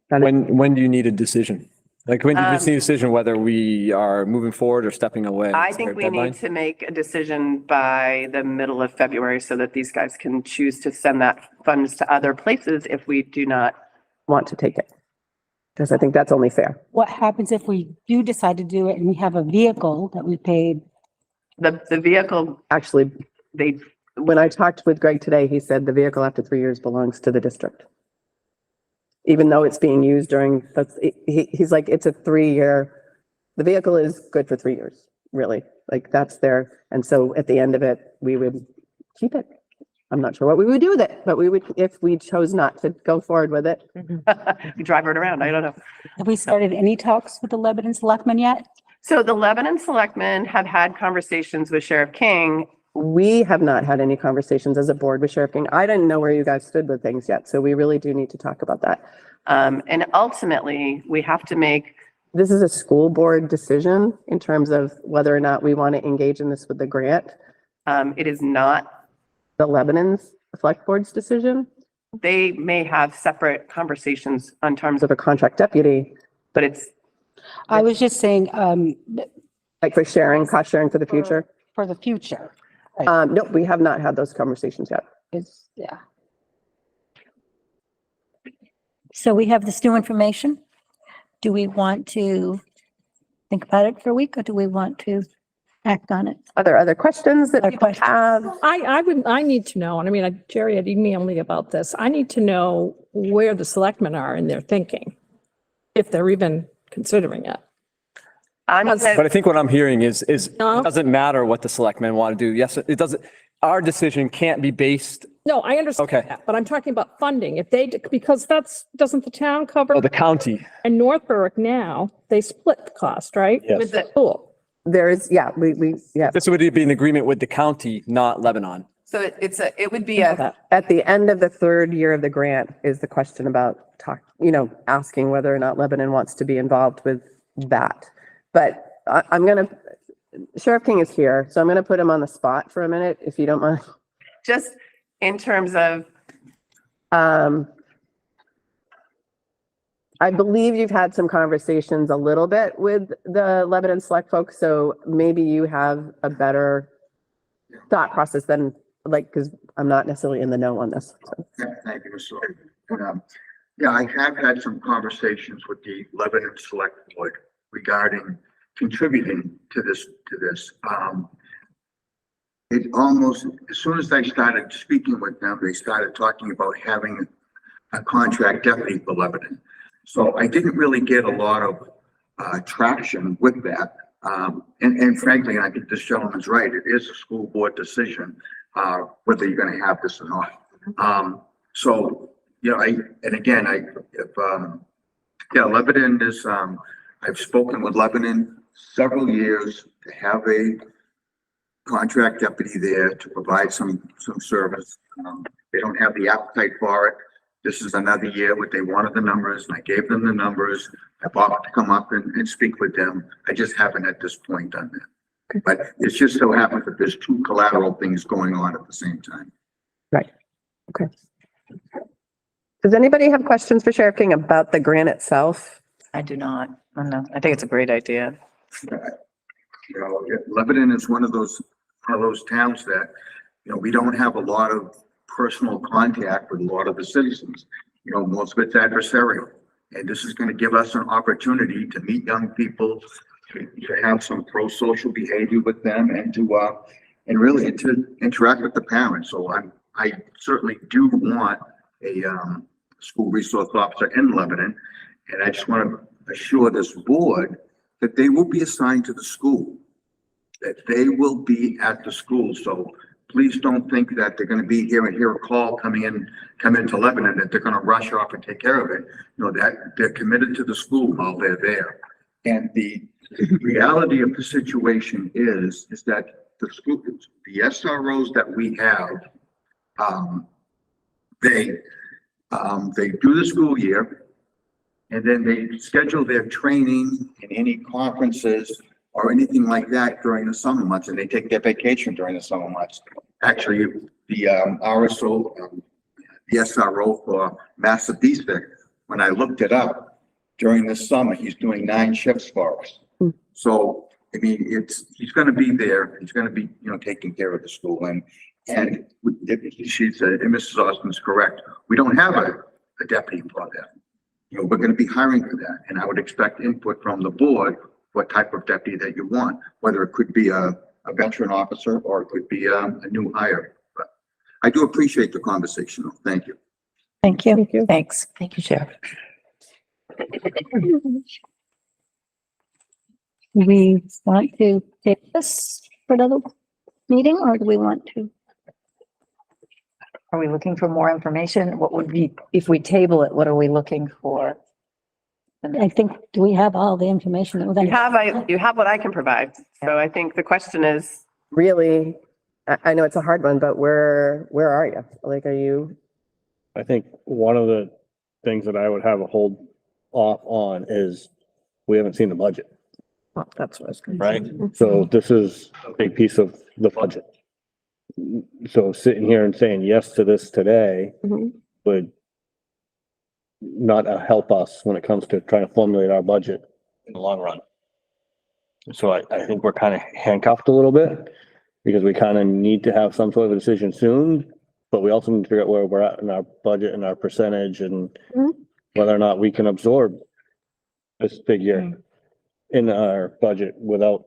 B: When do you need a decision? Like, when do you just
C: Um,
B: need a decision whether we are moving forward or stepping away?
C: I
B: Is there
C: think
B: a
C: we
B: deadline?
C: need to make a decision by the middle of February so that these guys can choose to send that funds to other places if we do not want to take it. Because I think that's only fair.
M: What happens if we do decide to do it and we have a vehicle that we paid?
C: The vehicle, actually, when I talked with Greg today, he said the vehicle after 3 years belongs to the district. Even though it's being used during, he's like, it's a 3-year, the vehicle is good for 3 years, really. Like, that's there. And so at the end of it, we would keep it. I'm not sure what we would do with it, but we would, if we chose not to go forward with it, we drive it around. I don't know.
M: Have we started any talks with the Lebanon Selectmen yet?
C: So the Lebanon Selectmen have had conversations with Sheriff King. We have not had any conversations as a board with Sheriff King. I didn't know where you guys stood with things yet, so we really do need to talk about that. And ultimately, we have to make, this is a school board decision in terms of whether or not we want to engage in this with the grant. It is not the Lebanon's Select Board's decision. They may have separate conversations on terms of a contract deputy, but it's
M: I was just saying,
C: like for sharing, cost sharing for the future.
M: for the future.
C: No, we have not had those conversations yet.
M: It's, yeah.
A: So we have this new information. Do we want to think about it for a week or do we want to act on it?
C: Are there other questions that
A: Other
C: people
A: questions?
C: have?
D: I need to know, and I mean, Jerry had emailed me about this. I need to know where the selectmen are in their thinking, if they're even considering it.
B: But I think what I'm hearing is it
D: No.
B: doesn't matter what the selectmen want to do. Yes, it doesn't, our decision can't be based,
D: No, I understand
B: Okay.
D: that, but I'm talking about funding. If they, because doesn't the town cover?
B: oh, the county.
D: And North Berwick now, they split the cost, right?
B: Yes.
D: With the school.
C: There is, yeah, yeah.
B: This would be an agreement with the county, not Lebanon.
C: So it would be at the end of the 3rd year of the grant is the question about asking whether or not Lebanon wants to be involved with that. But Sheriff King is here, so I'm going to put him on the spot for a minute, if you don't mind. Just in terms of, I believe you've had some conversations a little bit with the Lebanon Select folks, so maybe you have a better thought process than because I'm not necessarily in the know on this. So.
G: Thank you, Mr. Lawyer. Yeah, I have had some conversations with the Lebanon Select Board regarding contributing to this. It almost, as soon as I started speaking with them, they started talking about having a contract deputy for Lebanon. So I didn't really get a lot of traction with that. And frankly, I think this gentleman's right. It is a school board decision whether you're going to have this or not. So, Lebanon is, I've spoken with Lebanon. several years to have a contract deputy there to provide some service. They don't have the appetite for it. This is another year what they wanted the numbers, and I gave them the numbers. I've offered to come up and speak with them. I just haven't at this point done that. But it's just so happens that there's two collateral things going on at the same time.
C: Right. Okay. Does anybody have questions for Sheriff King about the grant itself?
H: I do not. No, I think it's a great idea.
G: You know, Lebanon is one of those towns that, you know, we don't have a lot of personal contact with a lot of the citizens. You know, most of it's adversarial. And this is going to give us an opportunity to meet young people, to have some pro-social behavior with them, and to really to interact with the parents. So I certainly do want a school resource officer in Lebanon, and I just want to assure this board that they will be assigned to the school, that they will be at the school. So please don't think that they're going to be here and hear a call come into Lebanon, that they're going to rush off and take care of it. You know, that they're committed to the school while they're there. And the reality of the situation is that the school, the SROs that we have, they do the school year, and then they schedule their training and any conferences or anything like that during the summer months, and they take their vacation during the summer months. Actually, the RSO, the SRO for Massabesic, when I looked it up, during the summer, he's doing 9 shifts for us. So, I mean, he's going to be there. He's going to be, you know, taking care of the school. And she said, and Mrs. Austin's correct. We don't have a deputy for that. You know, we're going to be hiring for that. And I would expect input from the board, what type of deputy that you want, whether it could be a veteran officer or it could be a new hire. But I do appreciate the conversation. Thank you.
H: Thank you. Thanks.
I: Thank you, Sheriff.
A: We want to take this for another meeting, or do we want to?
H: Are we looking for more information? What would be, if we table it, what are we looking for?
A: I think, do we have all the information that we're going to?
C: You have what I can provide. So I think the question is really, I know it's a hard one, but where are you? Like, are you?
O: I think one of the things that I would have a hold off on is we haven't seen the budget,
C: Well, that's what I was going
O: right? So this is a big piece of the budget. So sitting here and saying yes to this today would not help us when it comes to trying to formulate our budget in the long run. So I think we're kind of handcuffed a little bit because we kind of need to have some sort of a decision soon, but we also need to figure out where we're at in our budget and our percentage and whether or not we can absorb this figure in our budget without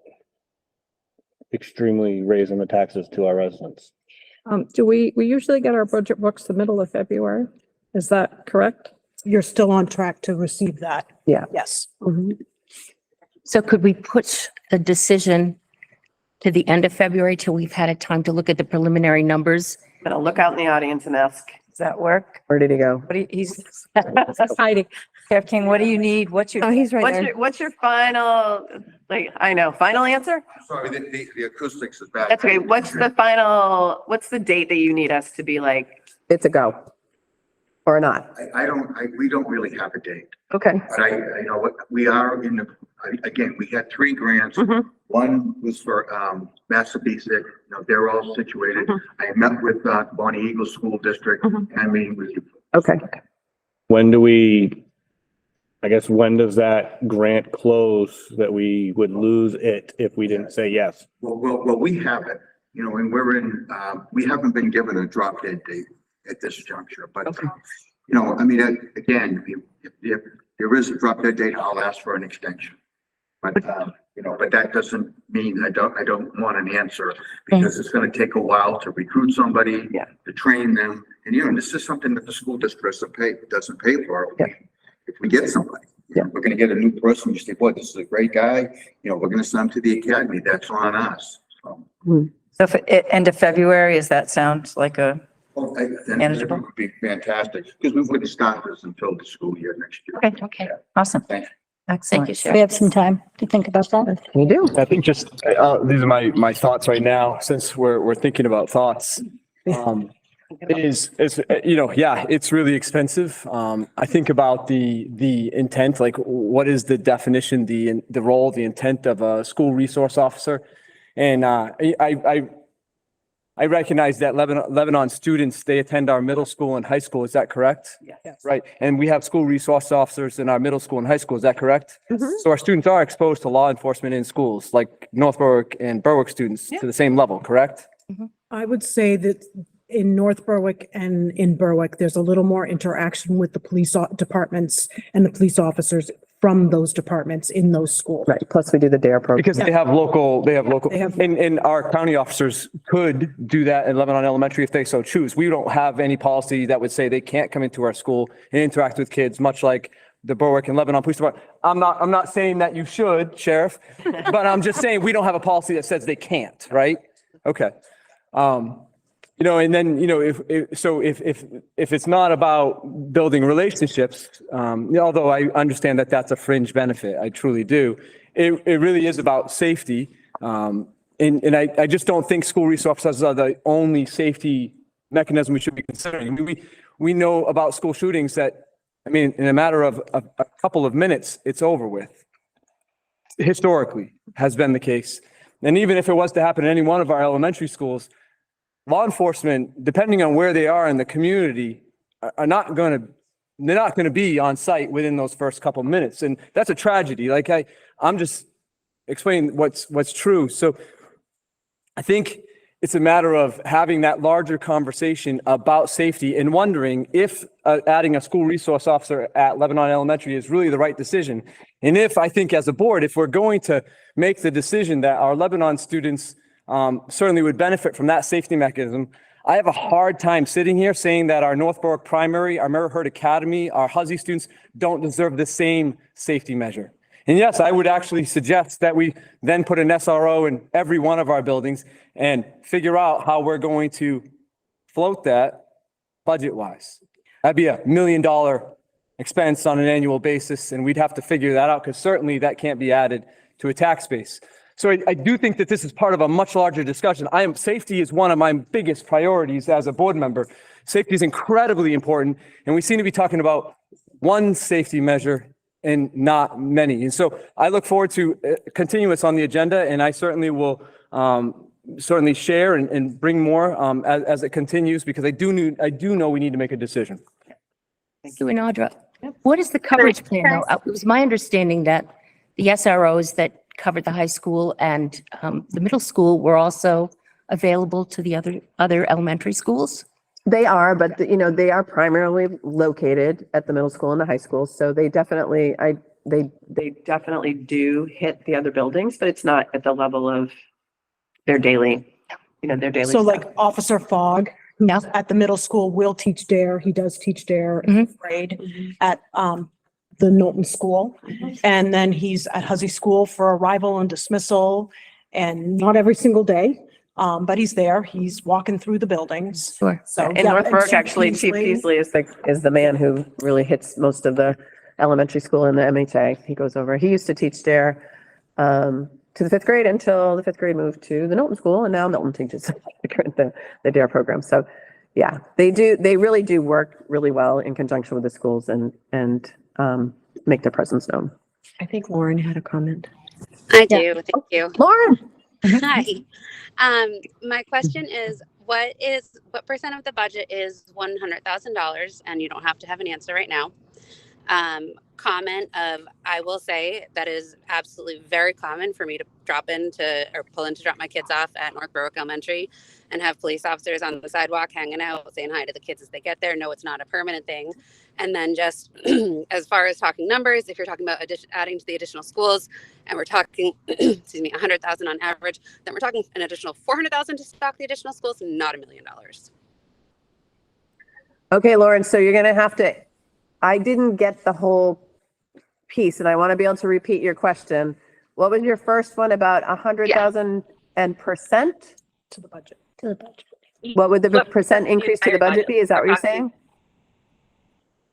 O: extremely raising the taxes to our residents.
D: We usually get our budget books the middle of February. Is that correct?
J: You're still on track to receive that.
C: Yeah.
J: Yes.
I: So could we push the decision to the end of February till we've had a time to look at the preliminary numbers?
C: But I'll look out in the audience and ask,
H: Does that work?
C: where did he go?
H: What do you, he's
D: Hiding.
H: Sheriff King, what do you need? What's your?
M: Oh, he's right there.
C: What's your final, like, I know, final answer?
G: Sorry, the acoustics is bad.
C: That's okay. What's the date that you need us to be like, it's a go? Or not?
G: We don't really have a date.
C: Okay.
G: But you know what, we are again, we had 3 grants. One was for, Massabesic, you know, they're all situated. I met with, Bonnie Eagle School District and I'm meeting with you.
C: Okay.
O: When does that grant close that we would lose it if we didn't say yes?
G: Well, we have it, you know, and we're in, we haven't been given a drop dead date at this juncture, but, you know, I mean, again, if there is a drop dead date, I'll ask for an extension. But, you know, but that doesn't mean I don't want an answer because it's going to take a while to recruit somebody, to train them. And, you know, this is something that the school district doesn't pay for. If we get somebody, you know, we're going to get a new person. You say, boy, this is a great guy. You know, we're going to send him to the academy. That's on us.
H: So if end of February, does that sound like a?
G: Then it would be fantastic because we wouldn't start this until the school year next year.
H: Okay, awesome.
G: Thank you.
I: Thank you,
A: We
I: Sharon.
A: have some time to think about that.
C: You do.
B: I think just, these are my thoughts right now, since we're thinking about thoughts. Yeah, it's really expensive. I think about the intent, like what is the definition, the role, the intent of a school resource officer? And, I recognize that Lebanon students, they attend our middle school and high school. Is that correct?
C: Yes.
B: Right. And we have school resource officers in our middle school and high school. Is that correct? So our students are exposed to law enforcement in schools, like North Berwick and Berwick students to the same level, correct?
J: I would say that in North Berwick and in Berwick, there's a little more interaction with the police departments and the police officers from those departments in those schools.
C: Right. Plus we do the DARE program.
B: Because they have local,
J: They have-
B: and our county officers could do that in Lebanon Elementary if they so choose. We don't have any policy that would say they can't come into our school and interact with kids, much like the Berwick and Lebanon Police Department. I'm not saying that you should, Sheriff, but I'm just saying we don't have a policy that says they can't, right? Okay. And then, if it's not about building relationships, although I understand that that's a fringe benefit, I truly do. It really is about safety. And I just don't think school resource officers are the only safety mechanism we should be considering. I mean, we know about school shootings that, in a matter of a couple of minutes, it's over with. Historically has been the case. And even if it was to happen in any one of our elementary schools, law enforcement, depending on where they are in the community, they're not going to be on site within those first couple minutes. And that's a tragedy. Like I'm just explaining what's true. So I think it's a matter of having that larger conversation about safety and wondering if adding a school resource officer at Lebanon Elementary is really the right decision. And if I think as a board, if we're going to make the decision that our Lebanon students certainly would benefit from that safety mechanism, I have a hard time sitting here saying that our North Berwick Primary, our Mary Hurd Academy, our Huzzy students don't deserve the same safety measure. And yes, I would actually suggest that we then put an SRO in every one of our buildings and figure out how we're going to float that budget-wise. That'd be $1 million expense on an annual basis, and we'd have to figure that out because certainly that can't be added to a tax base. So I do think that this is part of a much larger discussion. Safety is one of my biggest priorities as a board member. Safety is incredibly important, and we seem to be talking about one safety measure and not many. And so I look forward to continuance on the agenda, and I certainly will certainly share and bring more as it continues, because I do know we need to make a decision.
I: Thank you, Audra. What is the coverage plan though? It was my understanding that the SROs that covered the high school and the middle school were also available to the other elementary schools?
C: They are, but they are primarily located at the middle school and the high school. So they definitely, they definitely do hit the other buildings, but it's not at the level of their daily, their daily.
J: So
C: stuff.
J: like Officer Fogg, who's
I: No.
J: at the middle school, will teach DARE. He does teach DARE in fifth grade at the Knowlton School. And then he's at Huzzy School for arrival and dismissal, and not every single day. But he's there. He's walking through the buildings.
I: Sure.
J: So
C: In
J: yeah,
C: North
J: and
C: Berwick,
J: Chief
C: actually, Chief Peasley is the man who really hits most of the elementary school in the MHA. He goes over. He used to teach DARE to the fifth grade until the fifth grade moved to the Knowlton School, and now Knowlton teaches the DARE program. So, yeah, they do. They really do work really well in conjunction with the schools and make their presence known.
J: I think Lauren had a comment.
P: I do, thank you.
C: Lauren.
P: Hi. My question is, what percent of the budget is $100,000? And you don't have to have an answer right now. Comment of, I will say that is absolutely very common for me to drop my kids off at North Berwick Elementary and have police officers on the sidewalk hanging out, saying hi to the kids as they get there. No, it's not a permanent thing. And then just as far as talking numbers, if you're talking about adding to the additional schools, and we're talking, excuse me, 100,000 on average, then we're talking an additional 400,000 to stock the additional schools, not $1 million.
C: Okay, Lauren, so you're going to have to, I didn't get the whole piece, and I want to be able to repeat your question. What was your first one about 100,000 and percent?
J: To the budget.
A: To the budget.
C: What would the percent increase to the budget be? Is that what you're saying?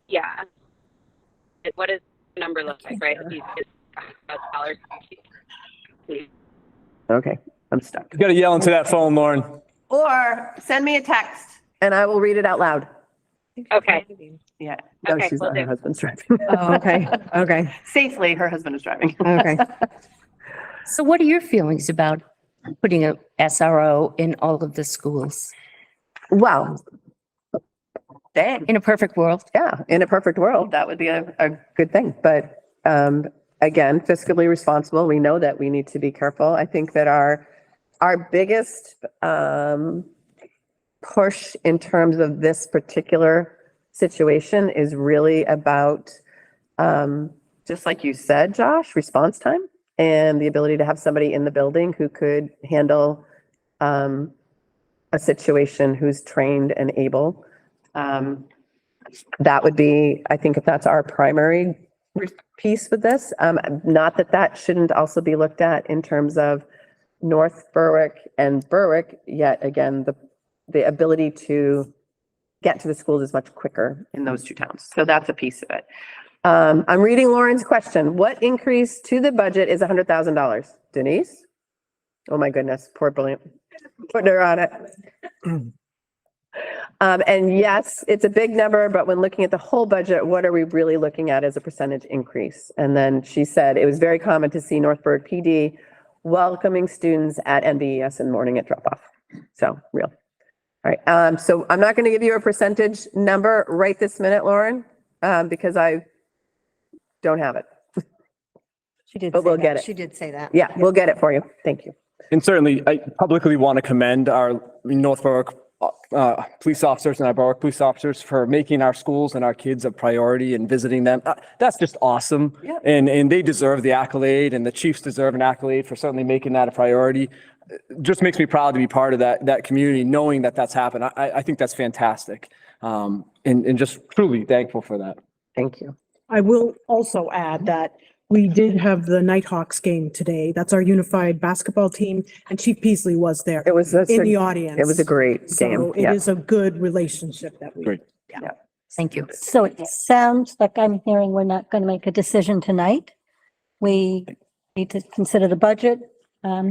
P: Yeah. What is number looks like, right? $100,000.
C: Okay, I'm stuck.
B: You gotta yell into that phone, Lauren.
C: Or send me a text and I will read it out loud.
P: Okay.
C: Yeah. No,
P: Okay,
C: she's
P: will
C: not. Her
P: do.
C: husband's driving.
J: Oh, okay, okay,
C: Safely, her husband is driving.
J: okay.
I: So what are your feelings about putting a SRO in all of the schools?
C: Well, dang.
I: In a perfect world?
C: Yeah, in a perfect world, that would be a good thing. But again, fiscally responsible, we know that we need to be careful. I think that our biggest push in terms of this particular situation is really about, just like you said, Josh, response time and the ability to have somebody in the building who could handle a situation, who's trained and able. That would be, I think if that's our primary piece with this, not that that shouldn't also be looked at in terms of North Berwick and Berwick, yet again, the ability to get to the schools is much quicker in those two towns. So that's a piece of it. I'm reading Lauren's question. What increase to the budget is $100,000? Denise? Oh my goodness, poor brilliant. Putting her on it. And yes, it's a big number, but when looking at the whole budget, what are we really looking at as a percentage increase? And then she said, it was very common to see North Berwick PD welcoming students at NBES in the morning at drop off. So real. All right. So I'm not going to give you a percentage number right this minute, Lauren, because I don't have it.
A: She did.
C: But
A: say
C: we'll
A: that.
C: get it.
A: She did say that.
C: Yeah, we'll get it for you. Thank you.
B: And certainly, I publicly want to commend our North Berwick police officers and our Berwick police officers for making our schools and our kids a priority and visiting them. That's just awesome.
C: Yeah.
B: And they deserve the accolade, and the Chiefs deserve an accolade for certainly making that a priority. Just makes me proud to be part of that community, knowing that that's happened. I think that's fantastic. And just truly thankful for that.
C: Thank you.
J: I will also add that we did have the Nighthawks game today. That's our unified basketball team, and Chief Peasley was there
C: It was
J: in the audience.
C: It was a great game.
J: So it
C: Yeah.
J: is a good relationship that we.
B: Great.
I: Thank you.
A: So it sounds like I'm hearing we're not going to make a decision tonight. We need to consider the budget.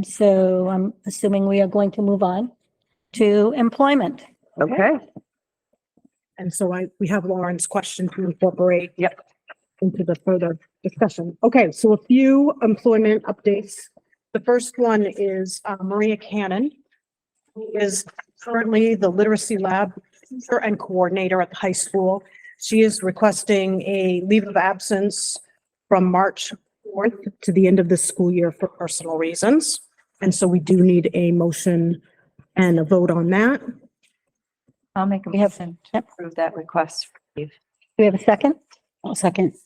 A: So I'm assuming we are going to move on to employment.
C: Okay.
J: And so we have Lauren's question to incorporate. Yep. Into the further discussion. Okay, so a few employment updates. The first one is Maria Cannon, who is currently the literacy lab teacher and coordinator at the high school. She is requesting a leave of absence from March 4th to the end of the school year for personal reasons. And so we do need a motion and a vote on that.
H: I'll make a motion to approve that request.
A: Do we have a second?
M: I'll second.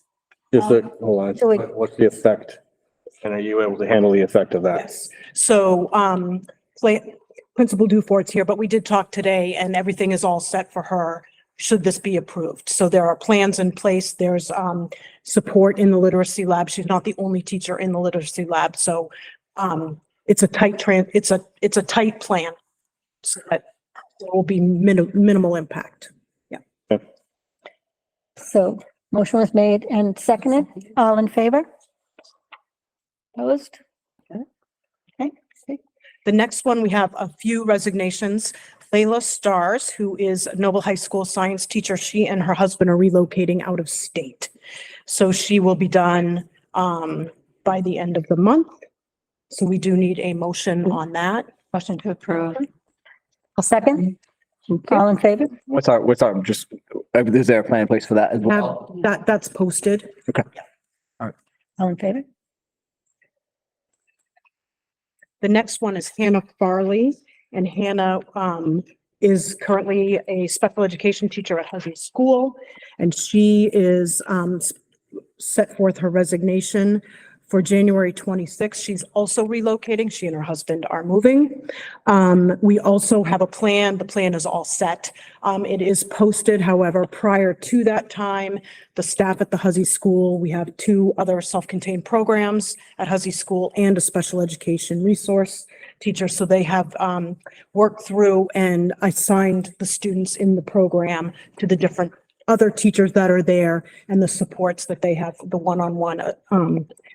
O: Just hold
A: So we-
O: on. What's the effect? And are you able to handle the effect of that?
J: Yes. So, Principal Dufort's here, but we did talk today and everything is all set for her, should this be approved. So there are plans in place. There's, support in the literacy lab. She's not the only teacher in the literacy lab. So, it's a tight it's a tight plan. So that there will be minimal impact.
A: So motion was made and seconded. All in favor? Opposed? Okay.
J: The next one, we have a few resignations. Layla Stars, who is a Noble High School science teacher, she and her husband are relocating out of state. So she will be done by the end of the month. So we do need a motion on that.
H: Motion to approve.
A: I'll second. All in favor?
B: What's our, just, is there a plan in place for that as well?
J: That's posted.
B: Okay.
A: All in favor?
J: The next one is Hannah Farley, and Hannah is currently a special education teacher at Huzzy School, and she is set forth her resignation for January 26th. She's also relocating. She and her husband are moving. We also have a plan. The plan is all set. It is posted. However, prior to that time, the staff at the Huzzy School, we have 2 other self-contained programs at Huzzy School and a special education resource teacher. So they have worked through and assigned the students in the program to the different other teachers that are there and the supports that they have, the one-on-one,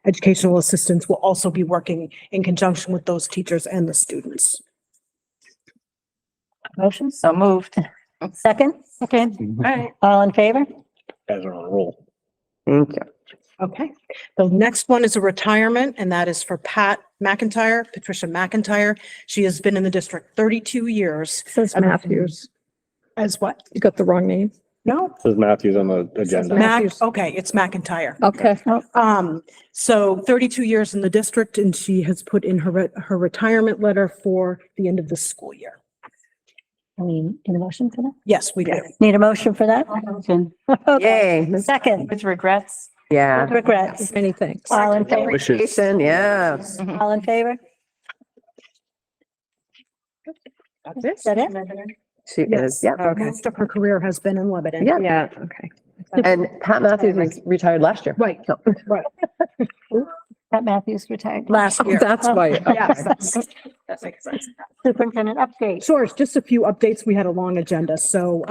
J: educational assistants will also be working in conjunction with those teachers and the students.
A: Motion?
H: So moved.
A: Second? Okay. All right. All in favor?
O: Guys are on a roll.
C: Thank you.
J: Okay, the next one is a retirement, and that is for Patricia McIntyre. She has been in the district 32 years.
D: Says Matthews.
J: As what?
D: You got the wrong name.
J: No,
O: Says Matthews on the agenda.
J: Okay, it's McIntyre.
D: Okay.
J: So 32 years in the district, and she has put in her retirement letter for the end of the school year.
A: We need a motion for that?
J: Yes, we do.
A: Need a motion for that? Motion. Okay.
C: Yay.
A: Second,
H: With regrets.
C: Yeah.
A: with regrets.
D: Many thanks.
A: All in favor?
O: Wishes.
C: Jason, yes.
A: All in favor? Is that it?
C: She is, yeah. Okay.
J: Most of her career has been in Lebanon.
C: Yeah.
D: Yeah, okay.
C: And Pat Matthews was retired last year.
J: Right,
C: So,
J: right.
A: Pat Matthews retired.
J: Last year.
D: That's why.
J: Yes, that makes sense.
A: Superintendent update.
J: Sure, just a few updates. We had a long agenda. So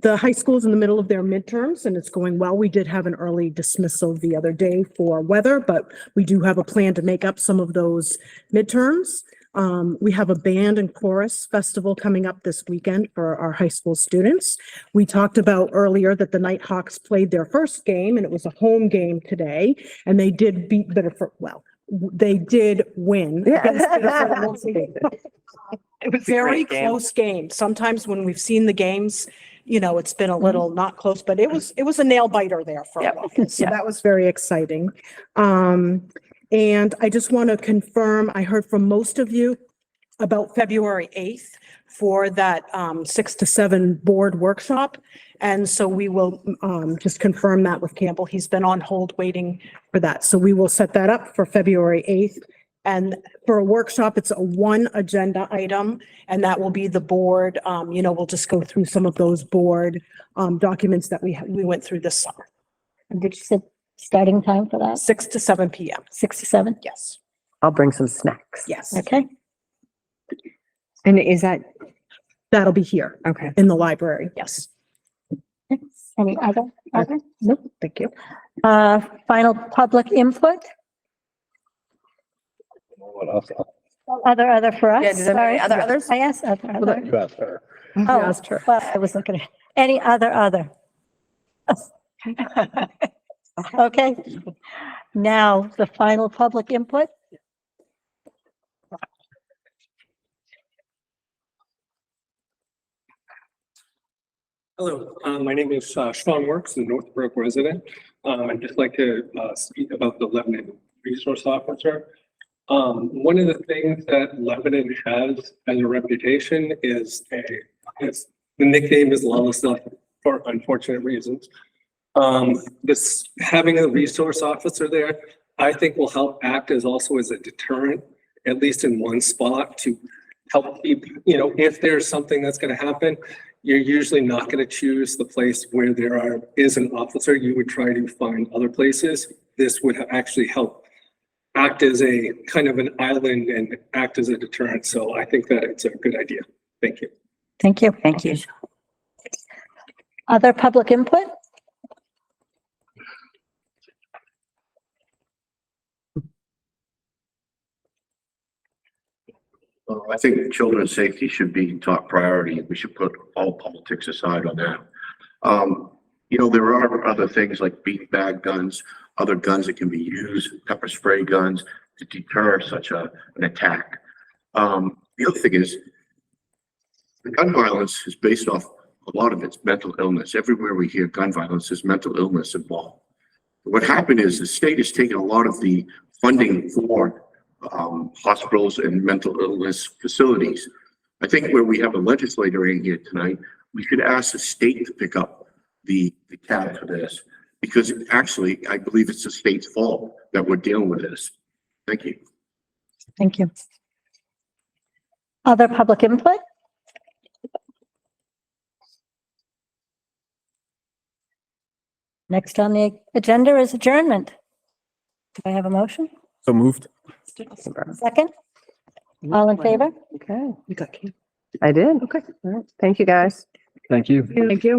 J: the high school is in the middle of their midterms and it's going well. We did have an early dismissal the other day for weather, but we do have a plan to make up some of those midterms. We have a band and chorus festival coming up this weekend for our high school students. We talked about earlier that the Nighthawks played their first game and it was a home game today and they did beat Biddeford. Well, they did win. against Biddeford. It was very close game. Sometimes when we've seen the games, you know, it's been a little not close, but it was a nail biter there for a while. So that was very exciting. And I just want to confirm, I heard from most of you about February 8th for that 6 to 7 board workshop. And so we will just confirm that with Campbell. He's been on hold waiting for that. So we will set that up for February 8th. And for a workshop, it's a one agenda item, and that will be the board. You know, we'll just go through some of those board documents that we went through this summer.
A: And did you set starting time for that?
J: 6 to 7 p.m.
A: 6 to 7?
J: Yes.
C: I'll bring some snacks.
J: Yes.
A: Okay.
M: And is that,
J: That'll be here
M: okay.
J: in the library. Yes.
A: Any other?
J: Nope. Thank you.
A: Final public input?
O: What else?
A: Other for us?
C: Yeah, does anybody-
A: Sorry.
C: other others?
A: I asked other.
O: You asked her.
A: Oh,
D: asked her.
A: well, I was looking at, any other. Okay. Now, the final public input?
Q: Hello, my name is Sean Works, a Northbrook resident. I'd just like to speak about the Lebanon Resource Officer. One of the things that Lebanon has as a reputation is the nickname is Lawless for unfortunate reasons. This having a resource officer there, I think will help act as also as a deterrent, at least in one spot, to help keep, you know, if there's something that's going to happen, you're usually not going to choose the place where there is an officer. You would try to find other places. This would actually help act as a kind of an island and act as a deterrent. So I think that it's a good idea. Thank you.
A: Thank you.
H: Thank you.
A: Other public input?
G: I think children's safety should be top priority. We should put all politics aside on that. You know, there are other things like beanbag guns, other guns that can be used, pepper spray guns to deter such an attack. The other thing is the gun violence is based off a lot of it's mental illness. Everywhere we hear gun violence, there's mental illness involved. What happened is the state has taken a lot of the funding for hospitals and mental illness facilities. I think where we have a legislator in here tonight, we should ask the state to pick up the tab for this, because actually, I believe it's the state's fault that we're dealing with this. Thank you.
A: Thank you. Other public input? Next on the agenda is adjournment. Do I have a motion?
O: So moved.
A: Second? All in favor?
C: Okay,
J: You got Kate.
C: I did. Okay. All right. Thank you, guys.
B: Thank you.
D: Thank you.